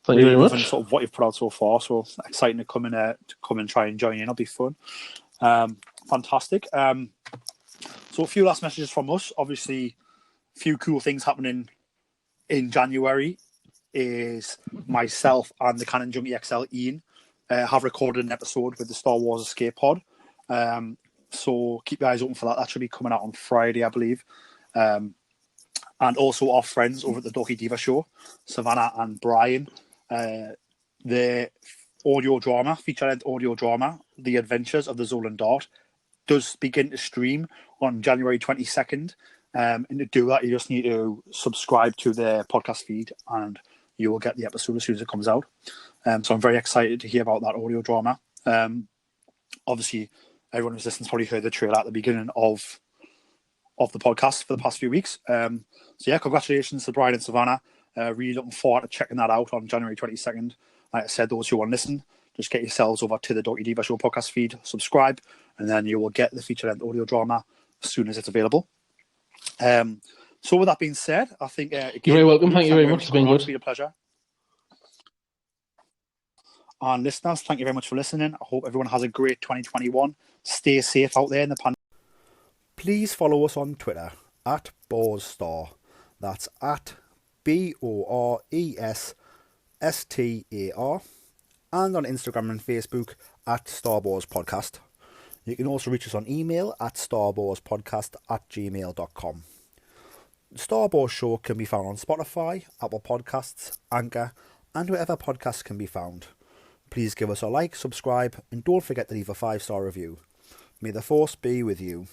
Thank you very much. Sort of what you've put out so far. So exciting to come and try and join in. It'll be fun. Fantastic. So a few last messages from us. Obviously, a few cool things happening in January is myself and the Canon Junkie XL Ian have recorded an episode with the Star Wars Escape Pod. So keep your eyes open for that. That should be coming out on Friday, I believe. And also our friends over at the Dorky Diva Show, Savannah and Brian, their audio drama, feature-length audio drama, The Adventures of the Zolan Dart, does begin to stream on January 22nd. And to do that, you just need to subscribe to their podcast feed, and you will get the episode as soon as it comes out. So I'm very excited to hear about that audio drama. Obviously, everyone who's listened has probably heard the trailer at the beginning of the podcast for the past few weeks. So yeah, congratulations to Brian and Savannah. Really looking forward to checking that out on January 22nd. Like I said, those who want to listen, just get yourselves over to the Dorky Diva Show podcast feed, subscribe, and then you will get the feature-length audio drama as soon as it's available. So with that being said, I think again, you're very welcome. Thank you very much. It's been good. It's been a pleasure. And listeners, thank you very much for listening. I hope everyone has a great 2021. Stay safe out there in the pandemic. Please follow us on Twitter at BoresStar. That's at BoresStar. And on Instagram and Facebook at Star Wars Podcast. You can also reach us on email at starwarspodcast@gmail.com. The Star Wars Show can be found on Spotify, Apple Podcasts, Anchor, and wherever podcasts can be found. Please give us a like, subscribe, and don't forget to leave a 5-star review. May the Force be with you.